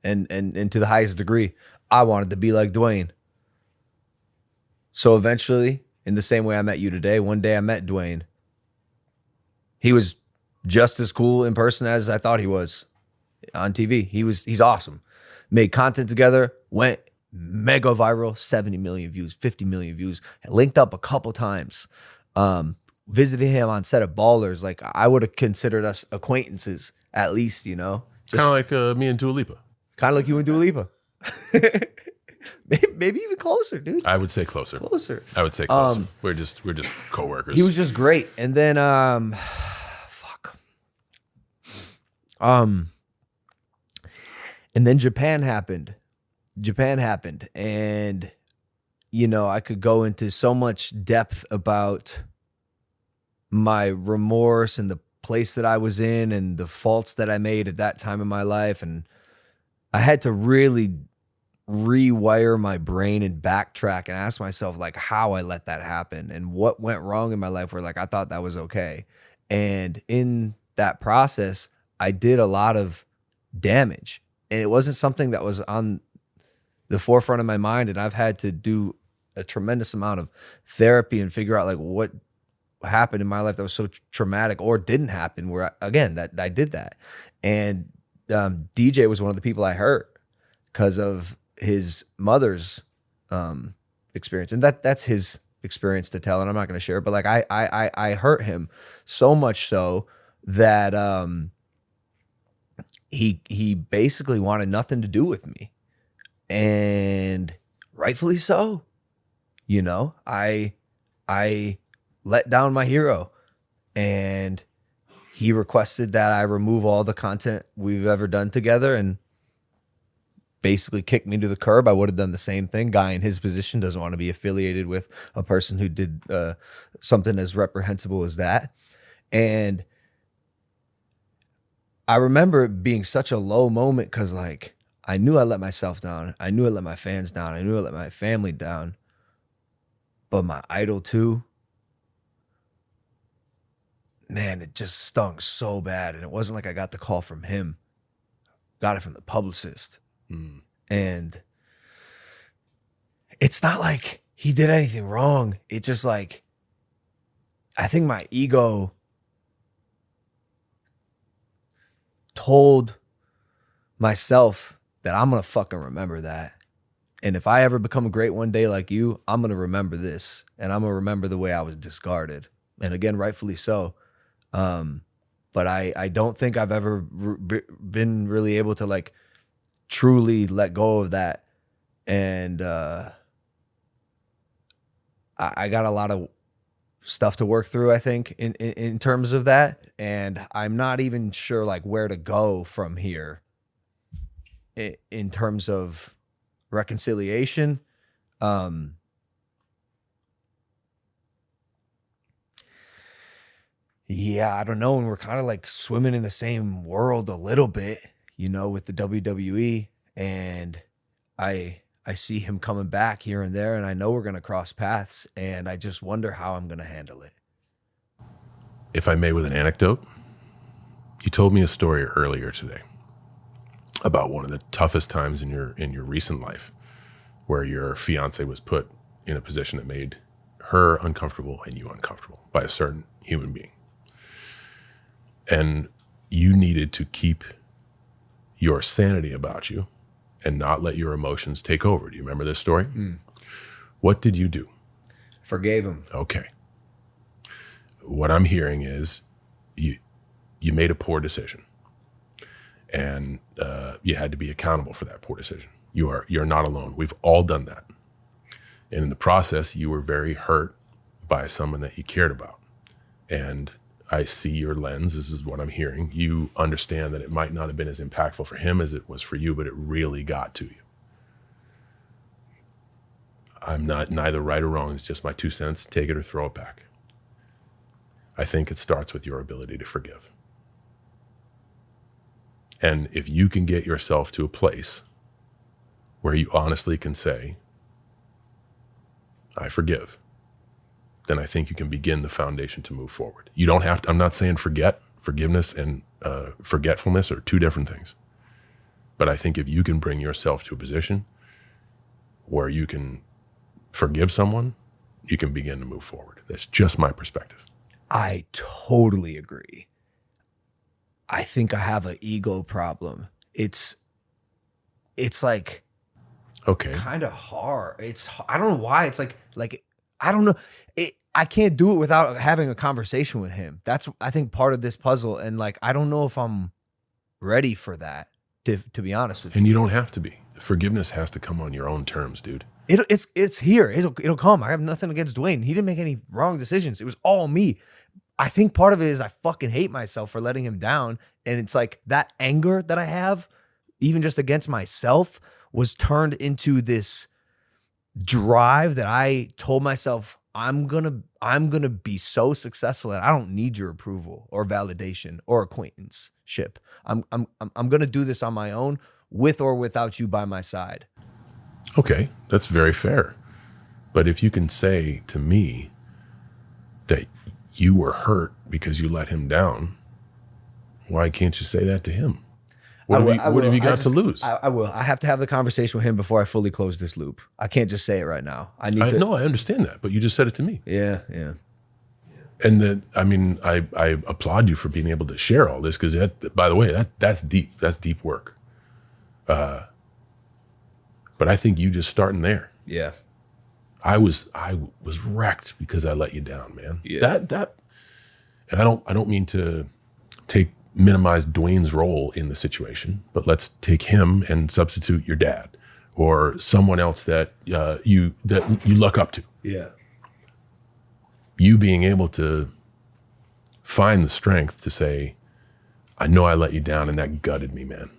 and to the highest degree. I wanted to be like Dwayne. So eventually, in the same way I met you today, one day I met Dwayne. He was just as cool in person as I thought he was on TV. He's awesome. Made content together, went mega viral, 70 million views, 50 million views. Linked up a couple times. Visited him on set of Ballers. Like, I would have considered us acquaintances at least, Kind of like me and Dua Lipa. kind of like you and Dua Lipa. maybe even closer, dude. I would say closer. Closer. I would say closer. We're just coworkers. He was just great. And then fuck. And then Japan happened. And I could go into so much depth about my remorse and the place that I was in and the faults that I made at that time in my life. And I had to really rewire my brain and backtrack and ask myself like how I let that happen and what went wrong in my life where like I thought that was okay. And in that process, I did a lot of damage, and it wasn't something that was on the forefront of my mind. And I've had to do a tremendous amount of therapy and figure out like what happened in my life that was so traumatic or didn't happen where that I did that. And DJ was one of the people I hurt because of his mother's experience, and that's his experience to tell, and I'm not going to share it, but like I hurt him so much so that he basically wanted nothing to do with me, and rightfully so. You know, I let down my hero, and he requested that I remove all the content we've ever done together and basically kicked me to the curb. I would have done the same thing. Guy in his position doesn't want to be affiliated with a person who did something as reprehensible as that. And I remember it being such a low moment because like I knew I let myself down. I knew I let my fans down. I knew I let my family down. But my idol too, man, it just stung so bad. And it wasn't like I got the call from him. Got it from the publicist. And it's not like he did anything wrong. It just like, I think my ego told myself that I'm going to fucking remember that. And if I ever become great one day like you, I'm going to remember this. And I'm going to remember the way I was discarded. And again, rightfully so. But I don't think I've ever been really able to like truly let go of that. And I got a lot of stuff to work through, I think, in terms of that. And I'm not even sure like where to go from here in terms of reconciliation. Yeah, I don't know. And we're kind of like swimming in the same world a little bit, you know, with the WWE. And I see him coming back here and there, and I know we're going to cross paths, and I just wonder how I'm going to handle it. If I may, with an anecdote, you told me a story earlier today about one of the toughest times in your recent life where your fiance was put in a position that made her uncomfortable and you uncomfortable by a certain human being. And you needed to keep your sanity about you and not let your emotions take over. Do you remember this story? What did you do? Forgave him. Okay. What I'm hearing is you made a poor decision, and you had to be accountable for that poor decision. You're not alone. We've all done that. And in the process, you were very hurt by someone that you cared about. And I see your lens. This is what I'm hearing. You understand that it might not have been as impactful for him as it was for you, but it really got to you. I'm not neither right or wrong. It's just my 2 cents. Take it or throw it back. I think it starts with your ability to forgive. And if you can get yourself to a place where you honestly can say, I forgive, then I think you can begin the foundation to move forward. You don't have to, I'm not saying forget. Forgiveness and forgetfulness are two different things. But I think if you can bring yourself to a position where you can forgive someone, you can begin to move forward. That's just my perspective. I totally agree. I think I have an ego problem. It's like, okay, kind of hard. I don't know why. It's like I don't know. I can't do it without having a conversation with him. That's, I think, part of this puzzle. And like, I don't know if I'm ready for that, to be honest with you. And you don't have to be. Forgiveness has to come on your own terms, dude. It's here. It'll come. I have nothing against Dwayne. He didn't make any wrong decisions. It was all me. I think part of it is I fucking hate myself for letting him down. And it's like that anger that I have, even just against myself, was turned into this drive that I told myself I'm gonna be so successful that I don't need your approval or validation or acquaintanceship. I'm gonna do this on my own, with or without you by my side. Okay, that's very fair. But if you can say to me that you were hurt because you let him down, why can't you say that to him? What have you got to lose? I will. I have to have the conversation with him before I fully close this loop. I can't just say it right now. I need to. No, I understand that, but you just said it to me. Yeah. And I applaud you for being able to share all this because, by the way, that's deep. That's deep work. But I think you just starting there. Yeah. I was wrecked because I let you down, man. Yeah. And I don't mean to minimize Dwayne's role in the situation, but let's take him and substitute your dad or someone else that you look up to. Yeah. You being able to find the strength to say, I know I let you down and that gutted me, man.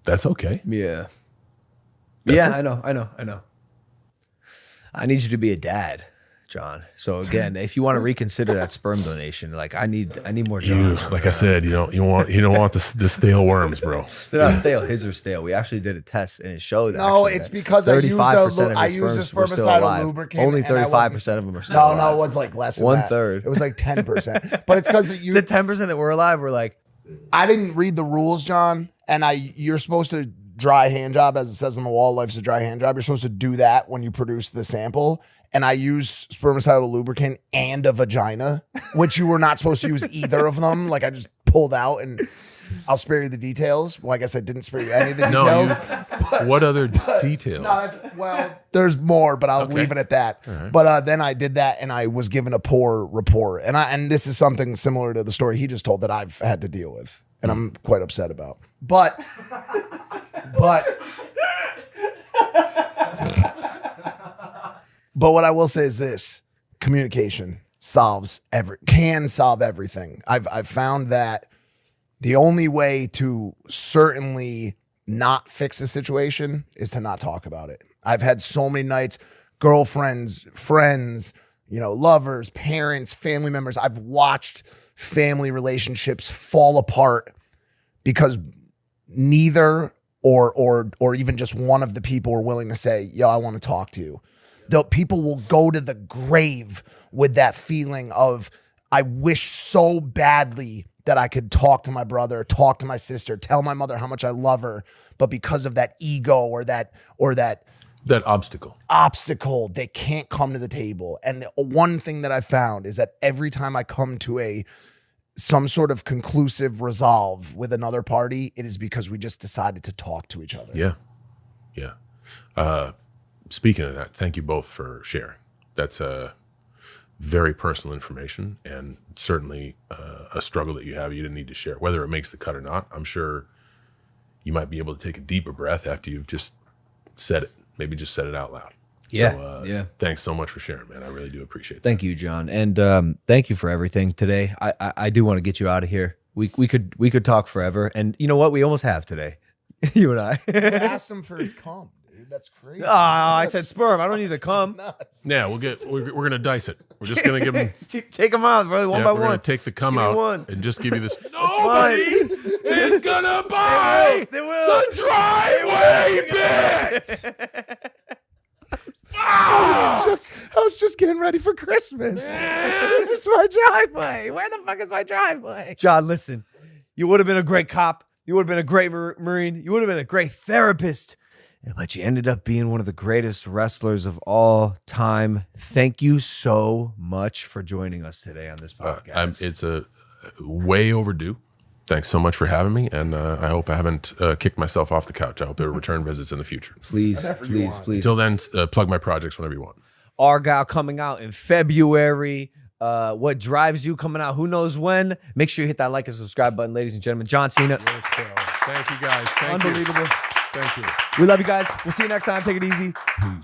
That's okay. Yeah. That's I know. I need you to be a dad, John. So again, if you want to reconsider that sperm donation, like I need more John. Like I said, you don't want the stale worms, bro. They're not stale. His are stale. We actually did a test and it showed. No, actually it's because I used 35% a spermicidal lubricant. Only 35% of them are still alive. No, it was like less than One third. It was like 10%. But it's because The 10% that were alive were like, I didn't read the rules, John, and you're supposed to dry hand job, as it says on the wall, life's a dry hand job. You're supposed to do that when you produce the sample. And I use spermicidal lubricant and a vagina, which you were not supposed to use either of them. Like I just pulled out, and I'll spare you the details. Well, I guess I didn't spare you any of the details. What other details? Well, there's more, but I'll leave it at that. Right. But then I did that, and I was given a poor report. And this is something similar to the story he just told that I've had to deal with, and I'm quite upset about. But what I will say is this: communication can solve everything. I've found that the only way to certainly not fix a situation is to not talk about it. I've had so many nights, girlfriends, friends, lovers, parents, family members. I've watched family relationships fall apart because neither or even just one of the people were willing to say, yo, I want to talk to you. The people will go to the grave with that feeling of, I wish so badly that I could talk to my brother, talk to my sister, tell my mother how much I love her. But because of that ego or that obstacle, they can't come to the table. And the one thing that I found is that every time I come to some sort of conclusive resolve with another party, it is because we just decided to talk to each other. Yeah. Speaking of that, thank you both for sharing. That's very personal information and certainly a struggle that you have you didn't need to share. Whether it makes the cut or not, I'm sure you might be able to take a deeper breath after you've just said it. Maybe just said it out loud. Yeah. So, thanks so much for sharing, man. I really do appreciate that. Thank you, John. And thank you for everything today. I do want to get you out of here. We could talk forever. And you know what? We almost have today. You and I. Ask him for his cum, dude. That's crazy. Oh, I said sperm. I don't need to come. Yeah, we're gonna dice it. We're just gonna give him take them out, bro, one by we're one. Gonna take the cum out and just give you this. Nobody is gonna buy the driveway bit. I was just getting ready for Christmas. Where's my driveway? Where the fuck is my driveway? John, listen. You would have been a great cop. You would have been a great Marine. You would have been a great therapist. But you ended up being one of the greatest wrestlers of all time. Thank you so much for joining us today on this podcast. It's a way overdue. Thanks so much for having me, and I hope I haven't kicked myself off the couch. I hope there are return visits in the future. Please. Until then, plug my projects whenever you want. Argyle coming out in February. What Drives You coming out, who knows when. Make sure you hit that like and subscribe button, ladies and gentlemen. John Cena. Thank you, guys. Unbelievable. Thank you. We love you guys. We'll see you next time. Take it easy. Peace.